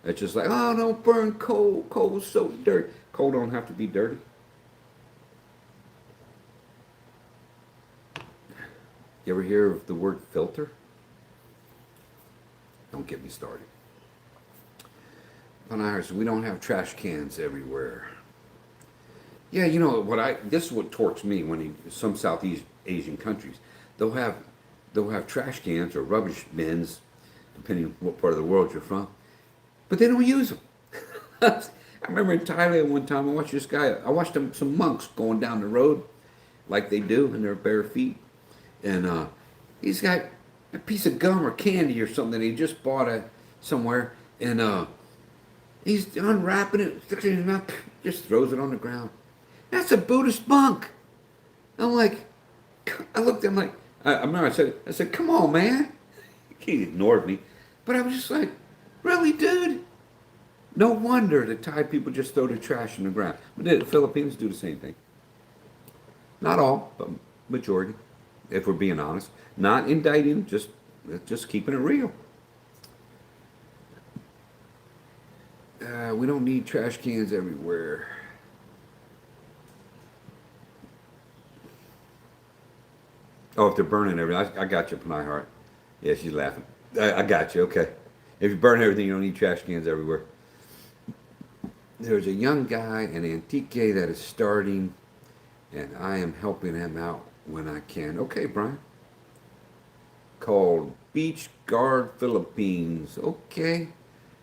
It's just like, don't burn coal. Coal's so dirty. Coal don't have to be dirty. You ever hear of the word filter? Don't get me started. We don't have trash cans everywhere. Yeah, this is what torques me some Southeast Asian countries, they'll have trash cans or rubbish bins, depending on what part of the world you're from, but they don't use them. I remember in Thailand one time, I watched some monks going down the road like they do in their bare feet, and he's got a piece of gum or candy or something that he just bought somewhere, and he's unwrapping it, sticks it in his mouth, just throws it on the ground. That's a Buddhist monk. I'm like, I looked at him like, I remember I said, come on, man. He ignored me. But I was just like, really, dude? No wonder the Thai people just throw the trash in the ground. But the Philippines do the same thing. Not all, but majority, if we're being honest. Not indicting, just keeping it real. We don't need trash cans everywhere. Oh, if they're burning everything. I got you, Panay Heart. Yeah, she's laughing. I got you, okay. If you burn everything, you don't need trash cans everywhere. There's a young guy in Antique that is starting, and I am helping him out when I can. Okay, Brian. Called Beach Guard Philippines. Okay.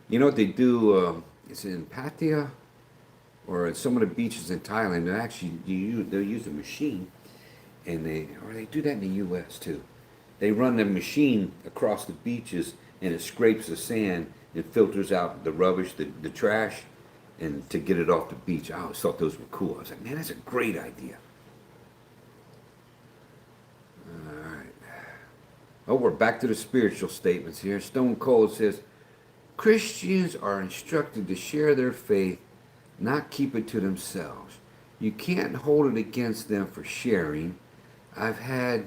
You know what they do? It's in Pattaya, or at some of the beaches in Thailand. They'll use a machine. And they do that in the U.S. too. They run the machine across the beaches, and it scrapes the sand and filters out the rubbish, the trash, and to get it off the beach. I always thought those were cool. I was like, man, that's a great idea. All right. Oh, we're back to the spiritual statements here. Stone Cold says, Christians are instructed to share their faith, not keep it to themselves. You can't hold it against them for sharing. I've had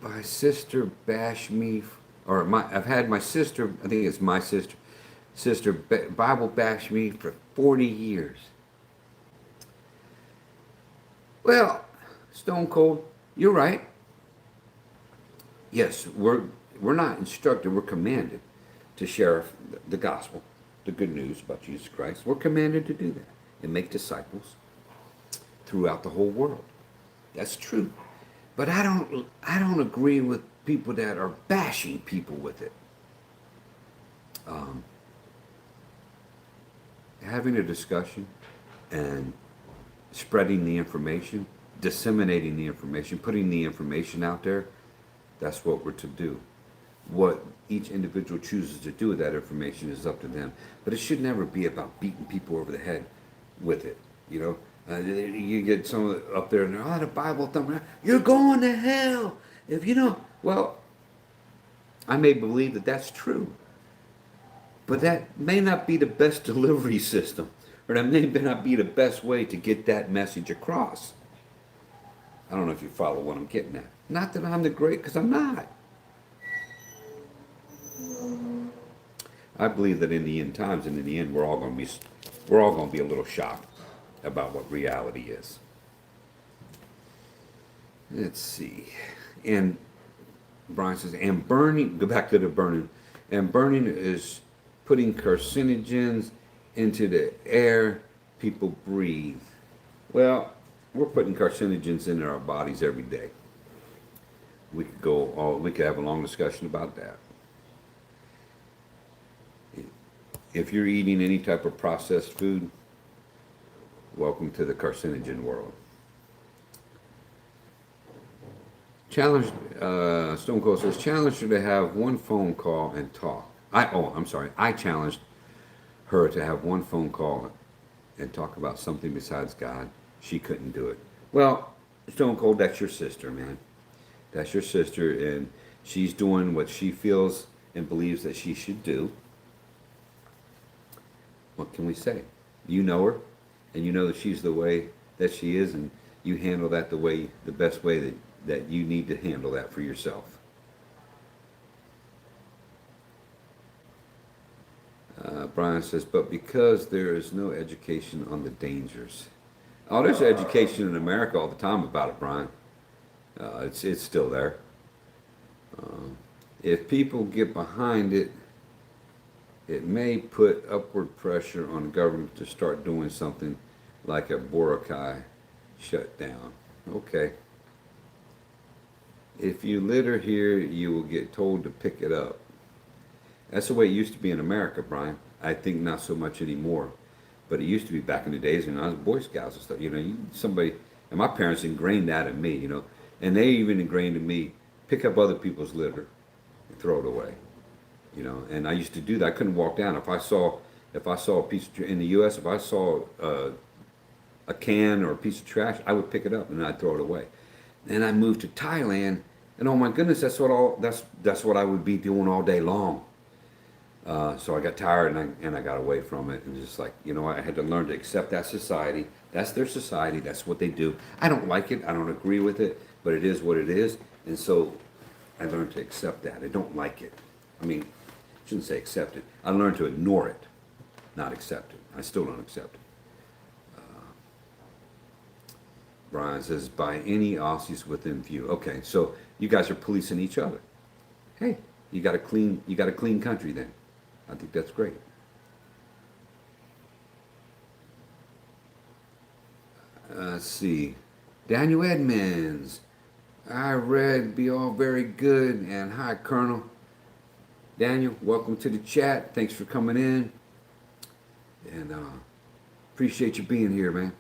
my sister bash me, I've had my sister, I think it's my sister Bible bash me for 40 years. Well, Stone Cold, you're right. Yes, we're not instructed, we're commanded to share the gospel, the good news about Jesus Christ. We're commanded to do that and make disciples throughout the whole world. That's true. But I don't agree with people that are bashing people with it. Having a discussion and spreading the information, disseminating the information, putting the information out there, that's what we're to do. What each individual chooses to do with that information is up to them. But it should never be about beating people over the head with it. You know, you get someone up there and they're, oh, the Bible thumping, you're going to hell. If you know, well, I may believe that that's true. But that may not be the best delivery system, or that may not be the best way to get that message across. I don't know if you follow what I'm getting at. Not that I'm the great, because I'm not. I believe that in the end times and in the end, we're all going to be a little shocked about what reality is. Let's see. And Brian says, and burning, go back to the burning. And burning is putting carcinogens into the air people breathe. Well, we're putting carcinogens into our bodies every day. We could have a long discussion about that. If you're eating any type of processed food, welcome to the carcinogen world. Challenge, Stone Cold says, challenge her to have one phone call and talk. I challenged her to have one phone call and talk about something besides God. She couldn't do it. Well, Stone Cold, that's your sister, man. That's your sister, and she's doing what she feels and believes that she should do. What can we say? You know her, and you know that she's the way that she is, and you handle that the best way that you need to handle that for yourself. Brian says, but because there is no education on the dangers. Oh, there's education in America all the time about it, Brian. It's still there. If people get behind it, it may put upward pressure on the government to start doing something like a Boracay shutdown. Okay. If you litter here, you will get told to pick it up. That's the way it used to be in America, Brian. I think not so much anymore. But it used to be back in the days when I was Boy Scouts and stuff. You know, somebody, and my parents ingrained that in me, you know. And they even ingrained in me, pick up other people's litter and throw it away. You know, and I used to do that. I couldn't walk down. If I saw a piece of, in the U.S., if I saw a can or a piece of trash, I would pick it up and I'd throw it away. Then I moved to Thailand, and oh my goodness, that's what I would be doing all day long. So I got tired and I got away from it, and just like, you know, I had to learn to accept that society. That's their society. That's what they do. I don't like it. I don't agree with it, but it is what it is. And so I learned to accept that. I don't like it. I mean, I shouldn't say accept it. I learned to ignore it, not accept it. I still don't accept it. Brian says, by any Aussies within view. Okay, so you guys are policing each other. Hey, you got a clean country then. I think that's great. Let's see. Daniel Edmonds. I read, be all very good, and hi, Colonel. Daniel, welcome to the chat. Thanks for coming in. And appreciate you being here, man.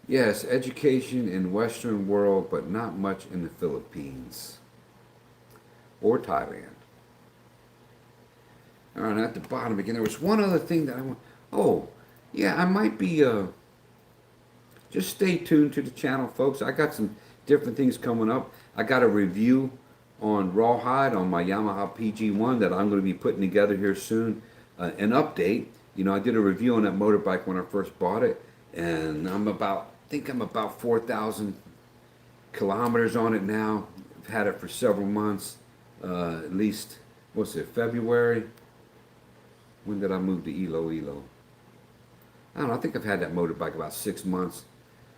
Yes, education in Western world, but not much in the Philippines or Thailand. All right, at the bottom again, there was one other thing that I want. Oh, yeah, I might be. Just stay tuned to the channel, folks. I got some different things coming up. I got a review on Rawhide on my Yamaha PG1 that I'm going to be putting together here soon. An update. You know, I did a review on that motorbike when I first bought it, and I'm about 4,000 kilometers on it now. I've had it for several months, at least, February? When did I move to Iloilo? I don't know, I think I've had that motorbike about 6 months.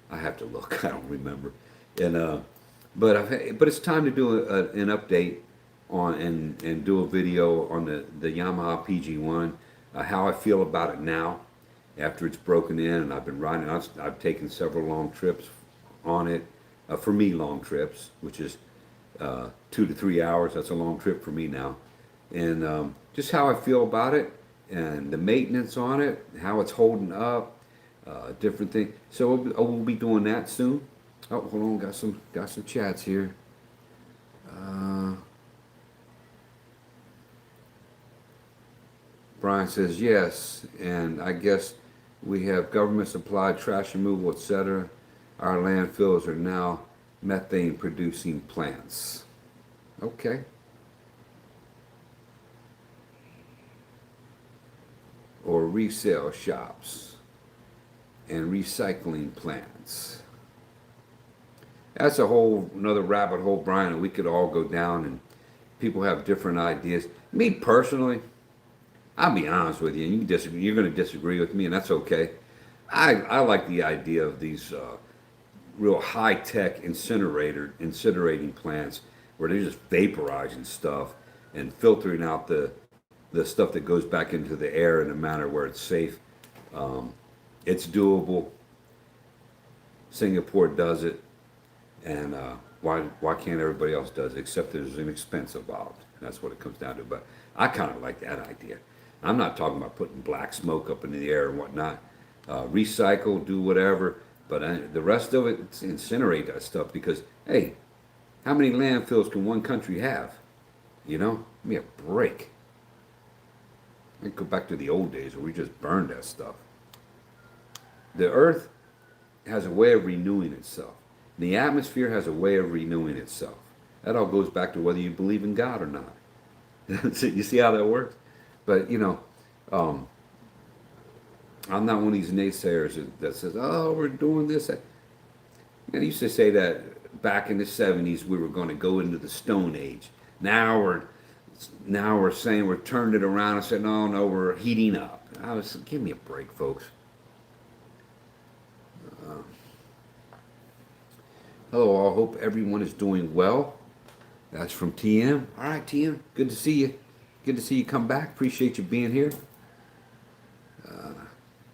I have to look, I don't remember. And but it's time to do an update on and do a video on the Yamaha PG1, how I feel about it now after it's broken in, and I've been riding. I've taken several long trips on it. For me, long trips, which is 2 to 3 hours. That's a long trip for me now. And just how I feel about it and the maintenance on it, how it's holding up, different things. So we'll be doing that soon. Oh, hold on, got some chats here. Uh, Brian says yes, and I guess we have government supplied trash removal, etc. Our landfills are now methane producing plants. Okay. Or resale shops and recycling plants. That's a whole another rabbit hole, Brian, and we could all go down, and people have different ideas. Me personally, I'll be honest with you, and you're going to disagree with me, and that's okay. I like the idea of these real high-tech incinerating plants where they're just vaporizing stuff and filtering out the stuff that goes back into the air in a manner where it's safe. It's doable. Singapore does it, and why can't everybody else does it? Except there's an expense involved. That's what it comes down to. But I kind of like that idea. I'm not talking about putting black smoke up into the air and whatnot. Recycle, do whatever, but the rest of it, incinerate that stuff because, hey, how many landfills can one country have? You know, give me a break. I go back to the old days where we just burned that stuff. The earth has a way of renewing itself. The atmosphere has a way of renewing itself. That all goes back to whether you believe in God or not. You see how that works? But, I'm not one of these naysayers that says, oh, we're doing this. I used to say that back in the 70s we were going to go into the Stone Age. Now we're saying we're turning it around and saying, no, we're heating up. Give me a break, folks. Hello, all. Hope everyone is doing well. That's from TM. All right, TM. Good to see you. Good to see you come back. Appreciate you being here.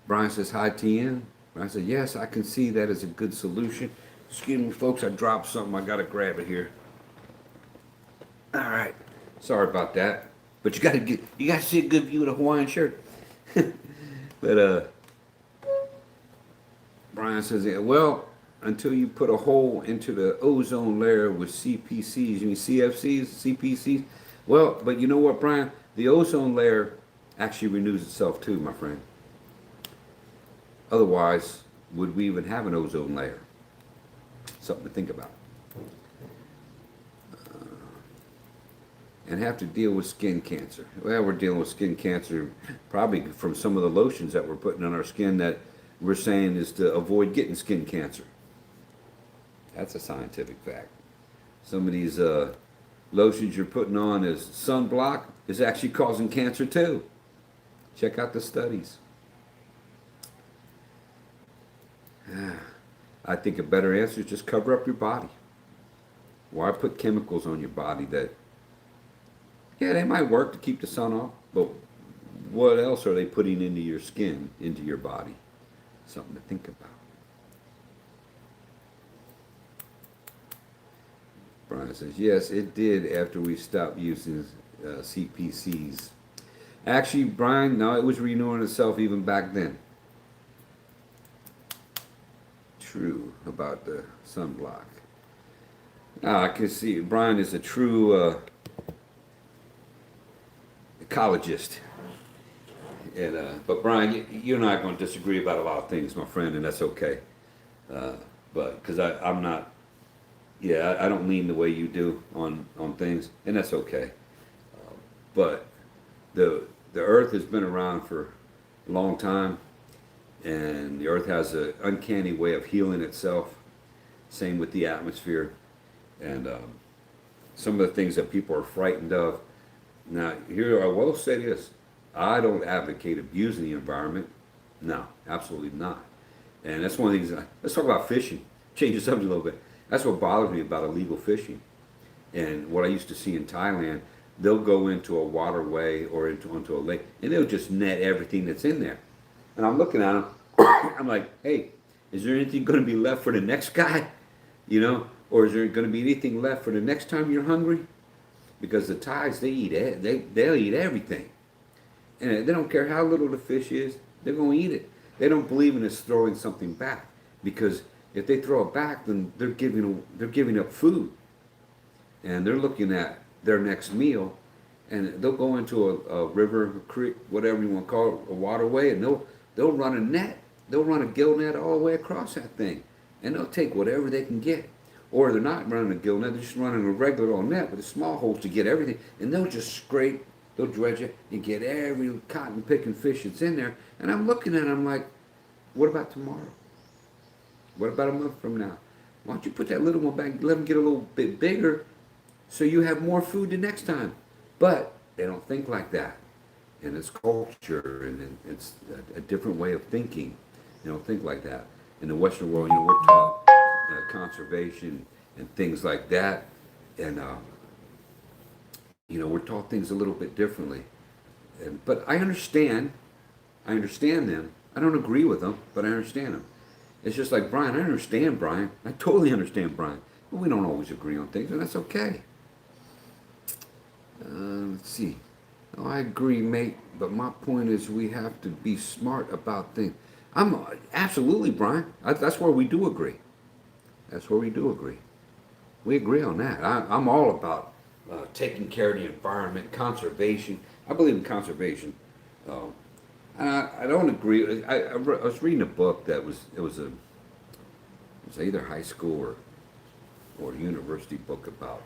Brian says, hi, TM. Brian said, yes, I can see that as a good solution. Excuse me, folks. I dropped something. I got to grab it here. All right. Sorry about that. But you got to see a good view of the Hawaiian shirt. But Brian says, yeah, well, until you put a hole into the ozone layer with CPCs, you mean CFCs, CPCs? Well, but you know what, Brian? The ozone layer actually renews itself too, my friend. Otherwise, would we even have an ozone layer? Something to think about. And have to deal with skin cancer. Well, we're dealing with skin cancer probably from some of the lotions that we're putting on our skin that we're saying is to avoid getting skin cancer. That's a scientific fact. Some of these lotions you're putting on as sunblock is actually causing cancer too. Check out the studies. I think a better answer is just cover up your body. Why put chemicals on your body that, yeah, they might work to keep the sun off, but what else are they putting into your skin, into your body? Something to think about. Brian says, yes, it did after we stopped using CPCs. Actually, Brian, no, it was renewing itself even back then. True about the sunblock. I can see Brian is a true ecologist. And, but Brian, you're not going to disagree about a lot of things, my friend, and that's okay. But because I'm not, I don't lean the way you do on things, and that's okay. But the Earth has been around for a long time, and the Earth has an uncanny way of healing itself. Same with the atmosphere, and some of the things that people are frightened of. Now, here I will say this. I don't advocate abusing the environment. No, absolutely not. And that's one of the things. Let's talk about fishing. Change the subject a little bit. That's what bothers me about illegal fishing. And what I used to see in Thailand, they'll go into a waterway or onto a lake, and they'll just net everything that's in there. And I'm looking at them. I'm like, hey, is there anything going to be left for the next guy? You know, Or is there going to be anything left for the next time you're hungry? Because the Thais, they'll eat everything. And they don't care how little the fish is, they're going to eat it. They don't believe in us throwing something back, because if they throw it back, then they're giving up food, and they're looking at their next meal, and they'll go into a river, a creek, whatever you want to call it, a waterway, and they'll run a net, they'll run a gill net all the way across that thing, and they'll take whatever they can get. Or they're not running a gill net, they're just running a regular old net with a small holes to get everything, and they'll just scrape, they'll dredge it, and get every cotton picking fish that's in there. And I'm looking at it, I'm like, what about tomorrow? What about a month from now? Why don't you put that little one back, let them get a little bit bigger, so you have more food the next time? But they don't think like that. And it's culture, and it's a different way of thinking. They don't think like that. In the Western world, we're taught conservation and things like that, and we're taught things a little bit differently. But I understand them. I don't agree with them, but I understand them. It's just like Brian. I understand Brian. I totally understand Brian. But we don't always agree on things, and that's okay. Let's see. Oh, I agree, mate. But my point is, we have to be smart about things. I'm absolutely, Brian. That's where we do agree. That's where we do agree. We agree on that. I'm all about taking care of the environment, conservation. I believe in conservation. I don't agree. I was reading a book that was either high school or university book about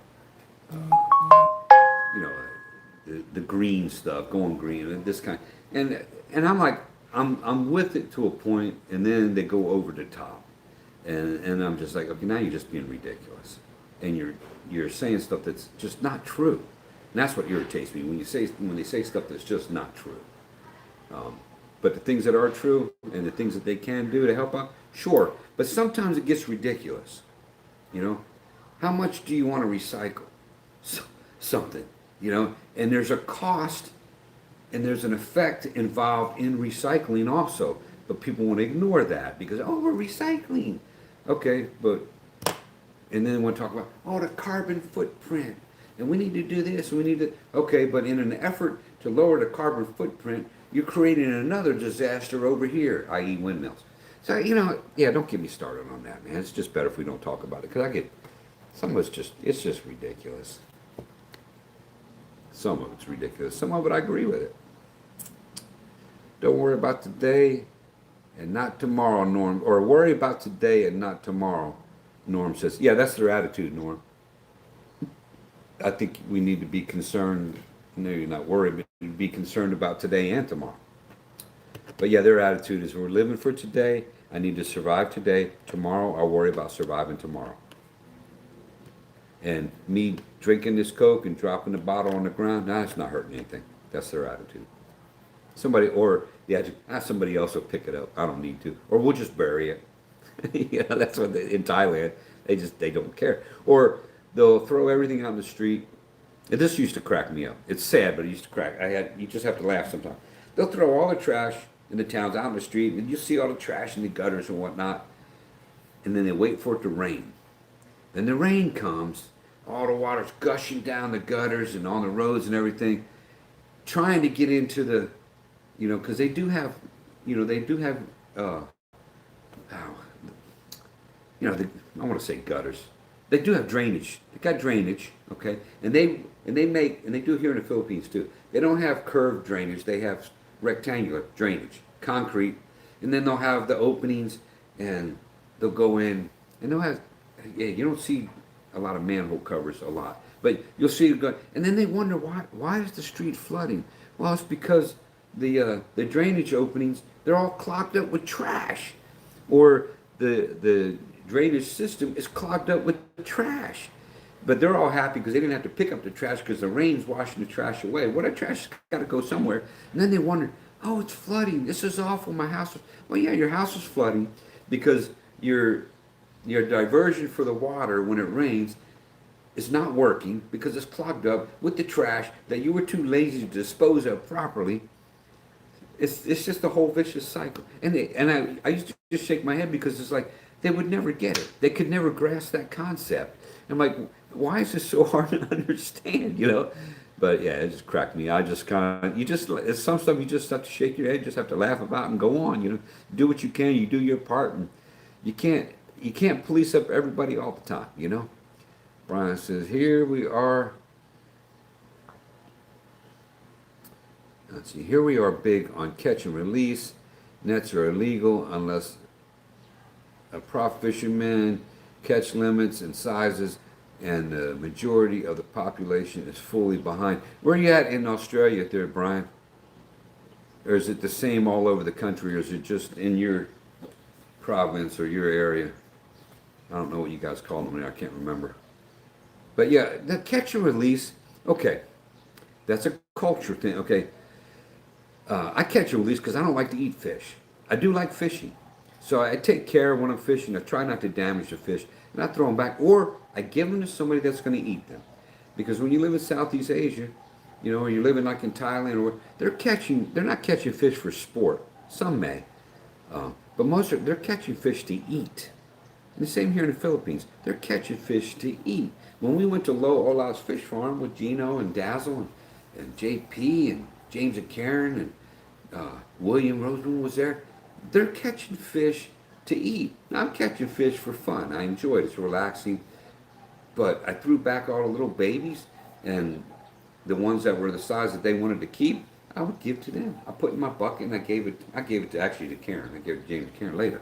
the green stuff, going green, and this kind. And I'm like, I'm with it to a point, and then they go over the top, and I'm just like, okay, now you're just being ridiculous, and you're saying stuff that's just not true, and that's what irritates me when they say stuff that's just not true. But the things that are true and the things that they can do to help out, sure. But sometimes it gets ridiculous. How much do you want to recycle something? And there's a cost and there's an effect involved in recycling also. But people want to ignore that because, we're recycling. Okay, and then we'll talk about, the carbon footprint. And we need to do this, okay, but in an effort to lower the carbon footprint, you're creating another disaster over here, i.e. windmills. So, don't get me started on that, man. It's just better if we don't talk about it. Because some of it's just ridiculous. Some of it's ridiculous. Some of it, I agree with it. Don't worry about today and not tomorrow, Norm. Or worry about today and not tomorrow, Norm says. Yeah, that's their attitude, Norm. I think we need to be concerned. No, you're not worried, but be concerned about today and tomorrow. But yeah, their attitude is, we're living for today. I need to survive today. Tomorrow, I'll worry about surviving tomorrow. And me drinking this Coke and dropping the bottle on the ground, it's not hurting anything. That's their attitude. Somebody else will pick it up. I don't need to. Or we'll just bury it. That's what in Thailand, they don't care. Or they'll throw everything out in the street. And this used to crack me up. It's sad, but it used to crack. You just have to laugh sometimes. They'll throw all the trash in the towns out in the street, and you see all the trash in the gutters and whatnot. And then they wait for it to rain. Then the rain comes, all the water's gushing down the gutters and on the roads and everything, trying to get into the, because they do have, I want to say gutters. They do have drainage. They got drainage, okay, and they do here in the Philippines too. They don't have curved drainage. They have rectangular drainage, concrete, and then they'll have the openings, and they'll go in, and they'll have. Yeah, you don't see a lot of manhole covers a lot, but you'll see it go, and then they wonder why is the street flooding? Well, it's because the drainage openings, they're all clogged up with trash, or the drainage system is clogged up with trash. But they're all happy because they didn't have to pick up the trash because the rain's washing the trash away. Well, that trash has got to go somewhere. And then they wonder, it's flooding. This is awful. My house is... Well, yeah, your house is flooding because your diversion for the water when it rains is not working because it's clogged up with the trash that you were too lazy to dispose of properly. It's just a whole vicious cycle. And I used to just shake my head because it's like, they would never get it. They could never grasp that concept. I'm like, why is this so hard to understand? But yeah, it just cracked me. I just kind of, it's some stuff you just have to shake your head, you just have to laugh about and go on. Do what you can, you do your part, and you can't, you can't police up everybody all the time. Brian says, here we are. Let's see, here we are big on catch and release. Nets are illegal unless a prop fisherman catch limits and sizes, and the majority of the population is fully behind. Where are you at in Australia there, Brian? Or is it the same all over the country, or is it just in your province or your area? I don't know what you guys call them. I can't remember. But yeah, the catch and release, okay, that's a culture thing, okay. I catch and release because I don't like to eat fish. I do like fishing. So I take care when I'm fishing. I try not to damage the fish. And I throw them back. Or I give them to somebody that's going to eat them. Because when you live in Southeast Asia, or you're living like in Thailand, or they're not catching fish for sport. Some may. But they're catching fish to eat. And the same here in the Philippines. They're catching fish to eat. When we went to Low Ola's Fish Farm with Gino and Dazzle and JP and James and Karen and William Roseman was there. They're catching fish to eat. Now, I'm catching fish for fun. I enjoy it. It's relaxing. But I threw back all the little babies, and the ones that were the size that they wanted to keep, I would give to them. I put in my bucket, and I gave it to Karen. I gave it to James and Karen later.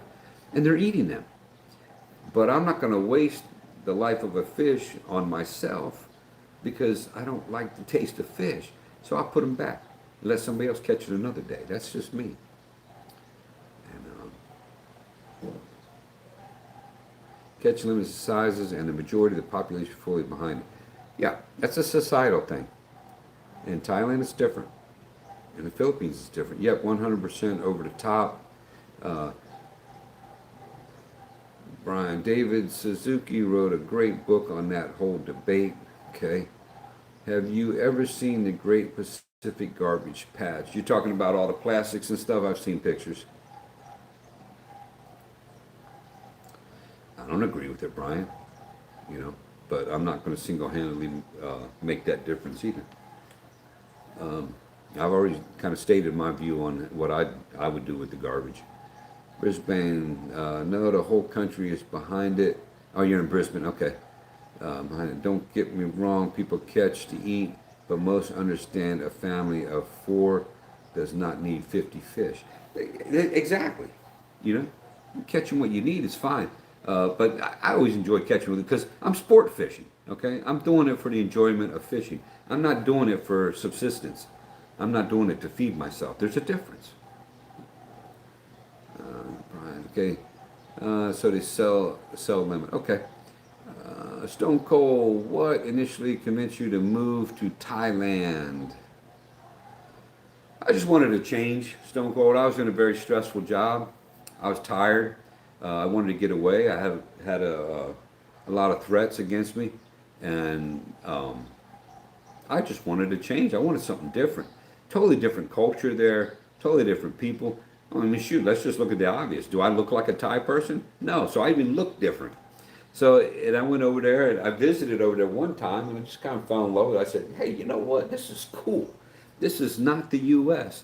And they're eating them. But I'm not going to waste the life of a fish on myself because I don't like the taste of fish. So I'll put them back. Let somebody else catch it another day. That's just me. And catch limits sizes, and the majority of the population fully behind it. Yeah, that's a societal thing. In Thailand, it's different. In the Philippines, it's different. Yep, 100% over the top. Brian David Suzuki wrote a great book on that whole debate. Okay. Have you ever seen the Great Pacific Garbage Patch? You're talking about all the plastics and stuff? I've seen pictures. I don't agree with it, Brian. But I'm not going to single-handedly make that difference either. I've already kind of stated my view on what I would do with the garbage. Brisbane, no, the whole country is behind it. Oh, you're in Brisbane, okay. Behind it. Don't get me wrong, people catch to eat, but most understand a family of 4 does not need 50 fish. Exactly. Catching what you need is fine. But I always enjoy catching with it because I'm sport fishing, okay? I'm doing it for the enjoyment of fishing. I'm not doing it for subsistence. I'm not doing it to feed myself. There's a difference. Okay. So they sell limit. Okay. Stone Cold, what initially convinced you to move to Thailand? I just wanted to change, Stone Cold. I was in a very stressful job. I was tired. I wanted to get away. I had a lot of threats against me, and I just wanted to change. I wanted something different. Totally different culture there, totally different people. I mean, shoot, let's just look at the obvious. Do I look like a Thai person? No, so I even look different. So, and I went over there, and I visited over there one time, and I just kind of fell in love with it. I said, hey, you know what? This is cool. This is not the U.S.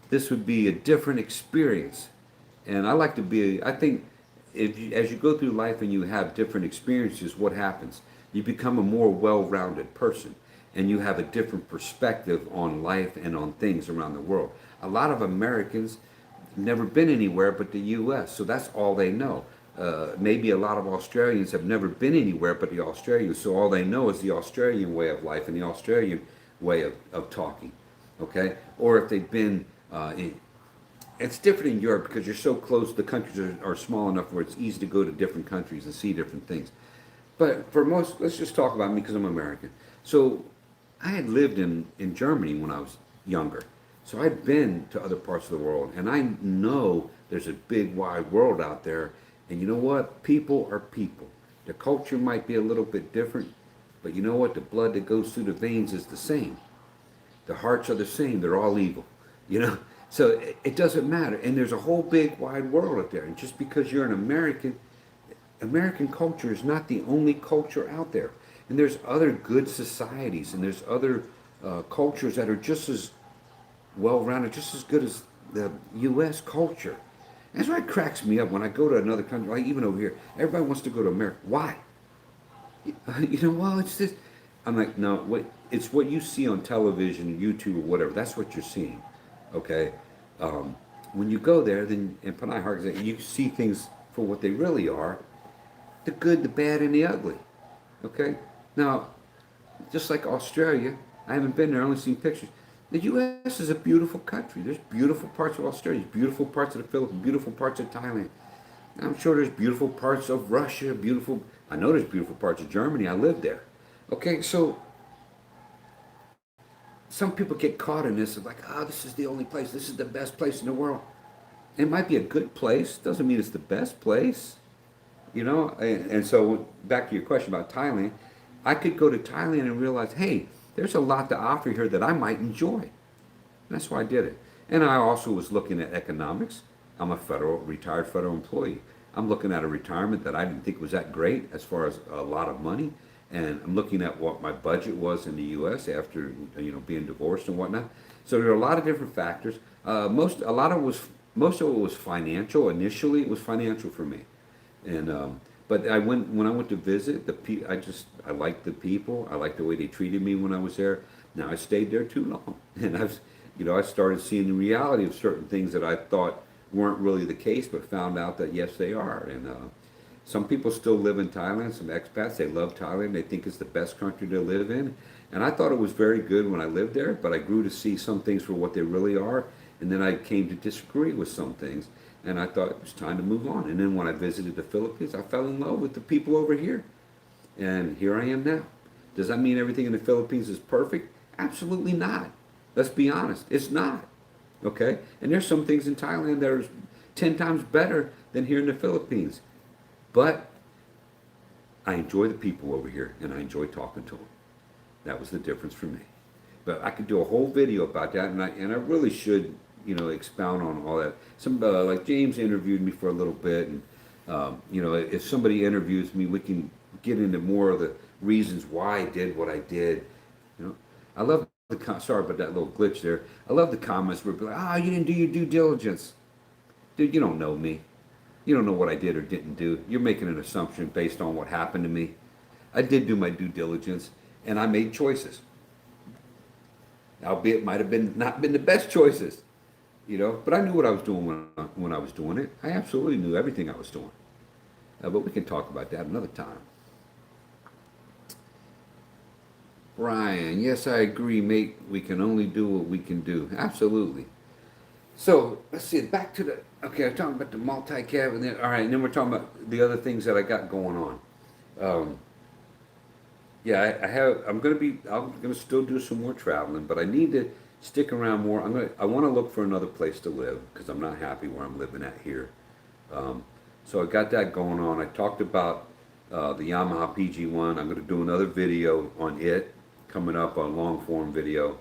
This would be a different experience. And I like to be, I think, as you go through life and you have different experiences, what happens? You become a more well-rounded person, and you have a different perspective on life and on things around the world. A lot of Americans never been anywhere but the U.S., so that's all they know. Maybe a lot of Australians have never been anywhere but the Australians, so all they know is the Australian way of life and the Australian way of talking, okay? Or if they've been, it's different in Europe because you're so close, the countries are small enough where it's easy to go to different countries and see different things. But for most, let's just talk about me because I'm American. So I had lived in Germany when I was younger. So I've been to other parts of the world, and I know there's a big wide world out there. And you know what? People are people. The culture might be a little bit different, but you know what? The blood that goes through the veins is the same. The hearts are the same. They're all evil, So it doesn't matter. And there's a whole big wide world out there. And just because you're an American, American culture is not the only culture out there. And there's other good societies and there's other cultures that are just as well-rounded, just as good as the U.S. culture. That's why it cracks me up when I go to another country, like even over here. Everybody wants to go to America. Why? You know, well, it's this. I'm like, no, wait, it's what you see on television, YouTube, or whatever. That's what you're seeing, okay? When you go there, then in Panay Hark, you see things for what they really are: the good, the bad, and the ugly. Okay. Now, just like Australia, I haven't been there. I only seen pictures. The U.S. is a beautiful country. There's beautiful parts of Australia, beautiful parts of the Philippines, beautiful parts of Thailand. I'm sure there's beautiful parts of Russia, beautiful. I know there's beautiful parts of Germany. I lived there. Okay, so some people get caught in this of like, oh, this is the only place. This is the best place in the world. It might be a good place. Doesn't mean it's the best place. You know, and so back to your question about Thailand, I could go to Thailand and realize, hey, there's a lot to offer here that I might enjoy. That's why I did it. And I also was looking at economics. I'm a retired federal employee. I'm looking at a retirement that I didn't think was that great as far as a lot of money. And I'm looking at what my budget was in the U.S. after, being divorced and whatnot. So there are a lot of different factors. Most of it was financial. Initially, it was financial for me. And but when I went to visit I liked the people. I liked the way they treated me when I was there. Now I stayed there too long, and I started seeing the reality of certain things that I thought weren't really the case, but found out that yes, they are. And some people still live in Thailand. Some expats, they love Thailand. They think it's the best country to live in. And I thought it was very good when I lived there, but I grew to see some things for what they really are, and then I came to disagree with some things. And I thought it was time to move on. And then when I visited the Philippines, I fell in love with the people over here. And here I am now. Does that mean everything in the Philippines is perfect? Absolutely not. Let's be honest. It's not. Okay? And there's some things in Thailand that are 10 times better than here in the Philippines. But I enjoy the people over here, and I enjoy talking to them. That was the difference for me. But I could do a whole video about that, and I really should, expound on all that. Some like James interviewed me for a little bit, and if somebody interviews me, we can get into more of the reasons why I did what I did. I love sorry about that little glitch there. I love the comments where people are like, you didn't do your due diligence. Dude, you don't know me. You don't know what I did or didn't do. You're making an assumption based on what happened to me. I did do my due diligence, and I made choices. Albeit it might have not been the best choices, but I knew what I was doing when I was doing it. I absolutely knew everything I was doing. But we can talk about that another time. Brian, yes, I agree, mate. We can only do what we can do. Absolutely. So let's see. Back to I'm talking about the multi-cab, and then all right, and then we're talking about the other things that I got going on. Yeah, I'm gonna still do some more traveling, but I need to stick around more. I want to look for another place to live because I'm not happy where I'm living at here. So I got that going on. I talked about the Yamaha PG1. I'm going to do another video on it coming up, a long form video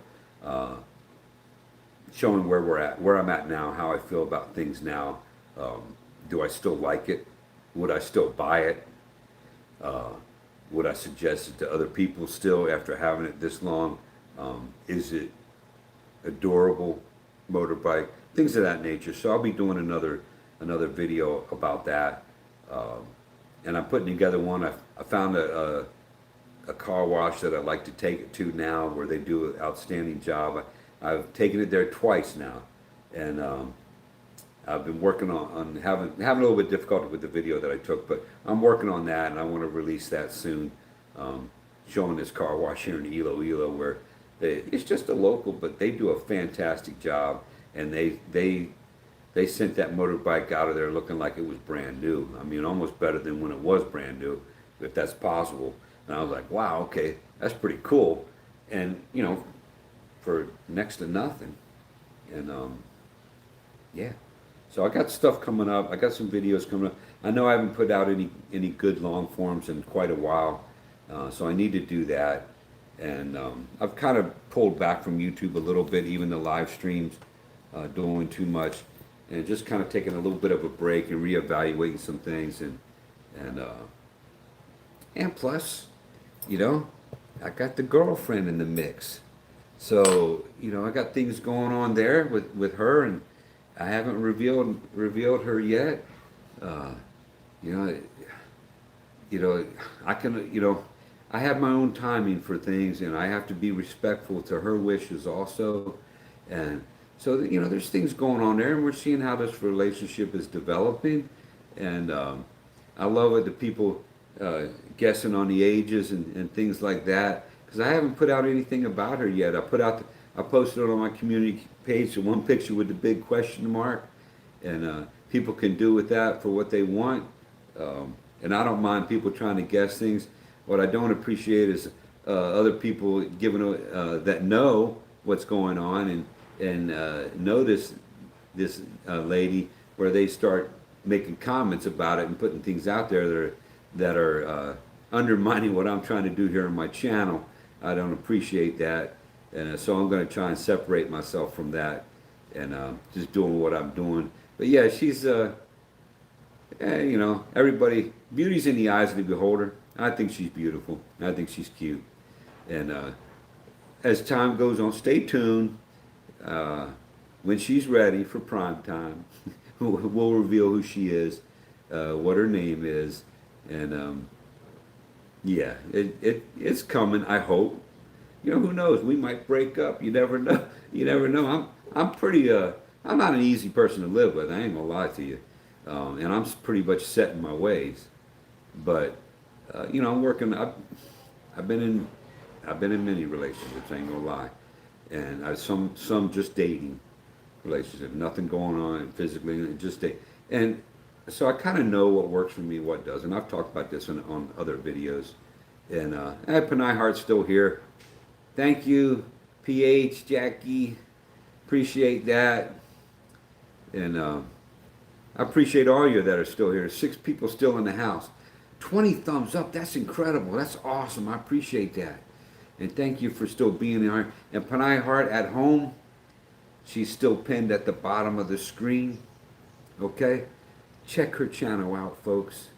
showing where I'm at now, how I feel about things now. Do I still like it? Would I still buy it? Would I suggest it to other people still after having it this long? Is it a durable motorbike? Things of that nature. So I'll be doing another video about that. And I'm putting together one. I found a car wash that I'd like to take it to now, where they do an outstanding job. I've taken it there twice now, and I've been working on having a little bit of difficulty with the video that I took, but I'm working on that, and I want to release that soon. Showing this car wash here in Iloilo, where it's just a local, but they do a fantastic job, and they sent that motorbike out of there looking like it was brand new. I mean, almost better than when it was brand new, if that's possible. And I was like, wow, okay, that's pretty cool. And, for next to nothing. And, yeah. So I got stuff coming up. I got some videos coming up. I know I haven't put out any good long forms in quite a while. So I need to do that. And I've kind of pulled back from YouTube a little bit, even the live streams. doing too much, and just kind of taking a little bit of a break and reevaluating some things, and and plus, you know, I got the girlfriend in the mix. So, I got things going on there with her, and I haven't revealed her yet. Uh, you know, you know, I can, I have my own timing for things, and I have to be respectful to her wishes also. And so, there's things going on there, and we're seeing how this relationship is developing. And I love it, the people uh, guessing on the ages and things like that, because I haven't put out anything about her yet. I posted it on my community page, the one picture with the big question mark, and people can do with that for what they want. And I don't mind people trying to guess things. What I don't appreciate is other people giving that know what's going on and notice this lady where they start making comments about it and putting things out there that are undermining what I'm trying to do here on my channel. I don't appreciate that, and so I'm going to try and separate myself from that and just doing what I'm doing. But yeah, she's everybody, beauty's in the eyes of the beholder. I think she's beautiful. I think she's cute. And as time goes on, stay tuned. Uh, when she's ready for prime time, we'll reveal who she is, what her name is, and yeah, it's coming. I hope. Who knows? We might break up. You never know. You never know. I'm pretty. I'm not an easy person to live with. I ain't gonna lie to you. And I'm pretty much set in my ways. But I'm working. I've been in many relationships. I ain't gonna lie, and some just dating relationship, nothing going on physically, just date. And so I kind of know what works for me, what doesn't. I've talked about this on other videos. And Panay Hart's still here. Thank you, PH, Jackie. Appreciate that. And I appreciate all you that are still here. 6 people still in the house. 20 thumbs up. That's incredible. That's awesome. I appreciate that. And thank you for still being there. And Panay Hart at home, she's still pinned at the bottom of the screen. Okay? Check her channel out, folks.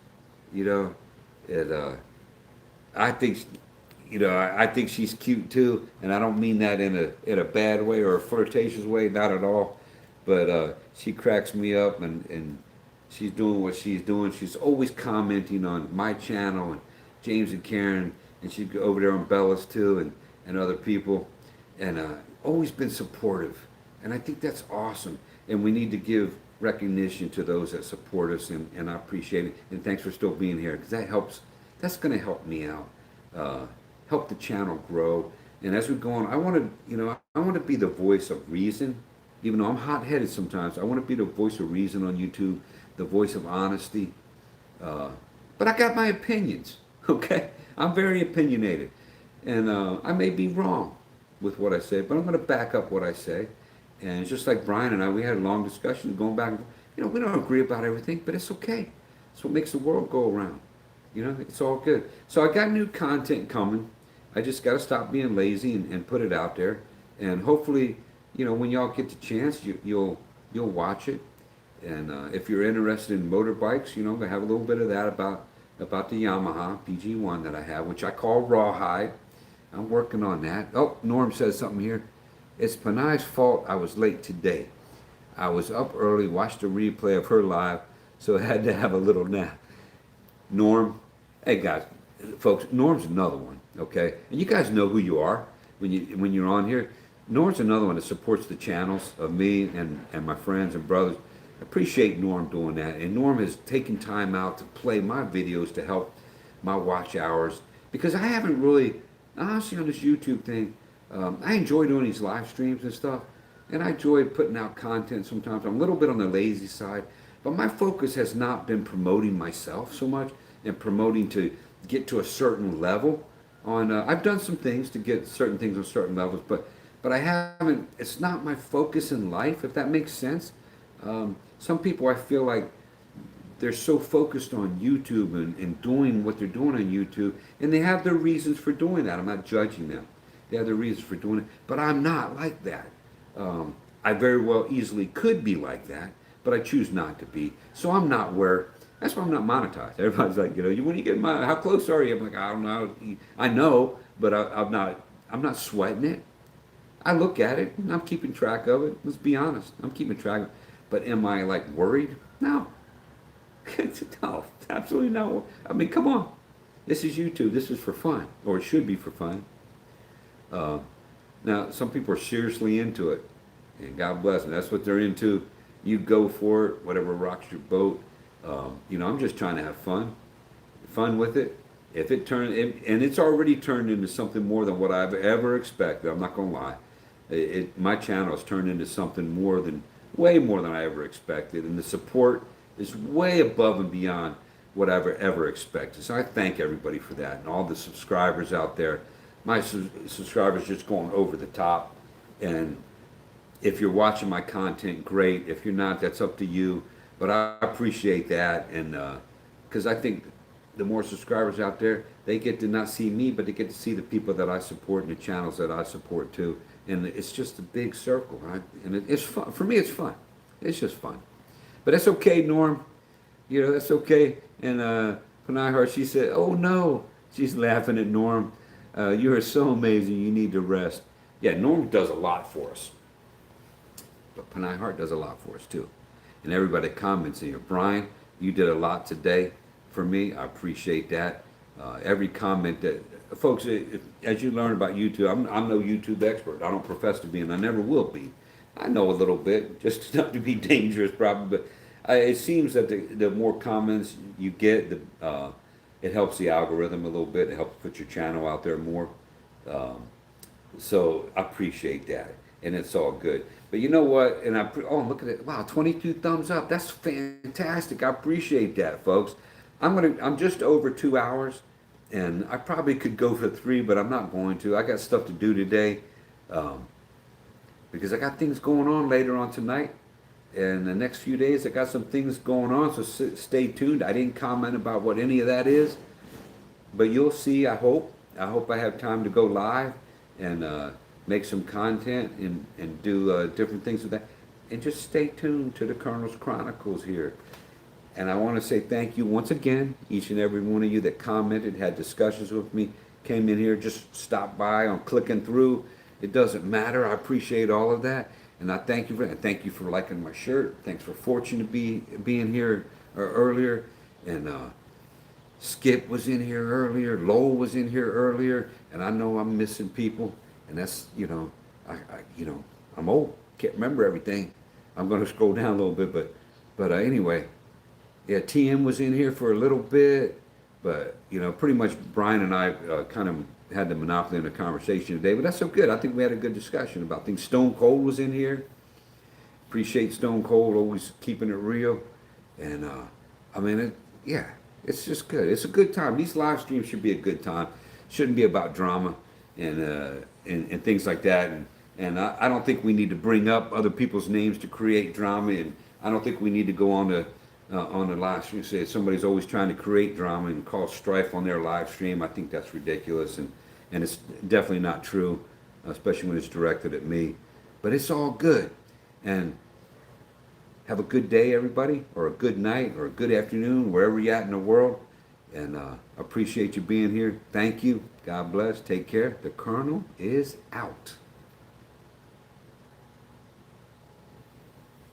It, I think, I think she's cute too, and I don't mean that in a bad way or a flirtatious way, not at all. But she cracks me up, and she's doing what she's doing. She's always commenting on my channel and James and Karen, and she's over there on Bella's too, and other people, and always been supportive. And I think that's awesome. And we need to give recognition to those that support us, and I appreciate it. And thanks for still being here, because that helps. That's going to help me out, help the channel grow. And as we go on, I want to be the voice of reason. Even though I'm hot-headed sometimes, I want to be the voice of reason on YouTube, the voice of honesty. But I got my opinions, okay? I'm very opinionated. And I may be wrong with what I say, but I'm going to back up what I say. And it's just like Brian and I, we had a long discussion going back. We don't agree about everything, but it's okay. It's what makes the world go around. It's all good. So I got new content coming. I just got to stop being lazy and put it out there. And hopefully, when y'all get the chance, you'll watch it. And if you're interested in motorbikes, I'm gonna have a little bit of that about the Yamaha PG1 that I have, which I call Rawhide. I'm working on that. Oh, Norm says something here. It's Panay's fault I was late today. I was up early, watched a replay of her live, so I had to have a little nap. Norm, hey guys, folks, Norm's another one, okay? And you guys know who you are when you're on here. Norm's another one that supports the channels of me and my friends and brothers. I appreciate Norm doing that. And Norm has taken time out to play my videos to help my watch hours. Because I haven't really, honestly, on this YouTube thing, I enjoy doing these live streams and stuff. And I enjoy putting out content sometimes. I'm a little bit on the lazy side. But my focus has not been promoting myself so much and promoting to get to a certain level. I've done some things to get certain things on certain levels, but I haven't, it's not my focus in life, if that makes sense. Some people, I feel like they're so focused on YouTube and doing what they're doing on YouTube, and they have their reasons for doing that. I'm not judging them. They have their reasons for doing it, but I'm not like that. I very well easily could be like that, but I choose not to be. So I'm not where. That's why I'm not monetized. Everybody's like, when you get monetized, how close are you? I'm like, I don't know. I know, but I'm not. I'm not sweating it. I look at it and I'm keeping track of it. Let's be honest. I'm keeping track of it. But am I like worried? No. No, absolutely no. I mean, come on. This is YouTube. This is for fun, or it should be for fun. Uh, Now, some people are seriously into it, and God bless them. That's what they're into. You go for it, whatever rocks your boat. I'm just trying to have fun with it. If it turned, and it's already turned into something more than what I've ever expected. I'm not gonna lie. My channel has turned into something way more than I ever expected, and the support is way above and beyond what I've ever expected. So I thank everybody for that, and all the subscribers out there. My subscribers just going over the top, and if you're watching my content, great. If you're not, that's up to you. But I appreciate that, and because I think the more subscribers out there, they get to not see me, but they get to see the people that I support and the channels that I support too. And it's just a big circle, right? And it's fun. For me, it's fun. It's just fun. But that's okay, Norm. That's okay. And Panay Hart, she said, oh no. She's laughing at Norm. You are so amazing. You need to rest. Yeah, Norm does a lot for us. But Panay Hart does a lot for us too. And everybody comments here. Brian, you did a lot today for me. I appreciate that. Every comment that, folks, as you learn about YouTube, I'm no YouTube expert. I don't profess to be, and I never will be. I know a little bit, just enough to be dangerous probably, but it seems that the more comments you get, it helps the algorithm a little bit. It helps put your channel out there more. So I appreciate that, and it's all good. But you know what? And look at it! Wow, 22 thumbs up. That's fantastic. I appreciate that, folks. I'm just over 2 hours, and I probably could go for 3, but I'm not going to. I got stuff to do today, because I got things going on later on tonight. And the next few days, I got some things going on, so stay tuned. I didn't comment about what any of that is, but you'll see, I hope. I hope I have time to go live and make some content and do different things with that. And just stay tuned to the Colonels Chronicles here. And I want to say thank you once again, each and every one of you that commented, had discussions with me, came in here, just stopped by on clicking through. It doesn't matter. I appreciate all of that. And I thank you for that. Thank you for liking my shirt. Thanks for Fortune to being here earlier. And Skip was in here earlier. Lowell was in here earlier. And I know I'm missing people. And that's, I'm old. Can't remember everything. I'm going to scroll down a little bit. But anyway, yeah, TM was in here for a little bit. But, pretty much Brian and I kind of had the monopoly in the conversation today, but that's so good. I think we had a good discussion about things. Stone Cold was in here. Appreciate Stone Cold always keeping it real, and it's just good. It's a good time. These live streams should be a good time. Shouldn't be about drama and things like that. And I don't think we need to bring up other people's names to create drama, and I don't think we need to go on the live stream and say somebody's always trying to create drama and cause strife on their live stream. I think that's ridiculous, and it's definitely not true, especially when it's directed at me. But it's all good. And have a good day, everybody, or a good night, or a good afternoon, wherever you're at in the world. And appreciate you being here. Thank you. God bless. Take care. The Colonel is out.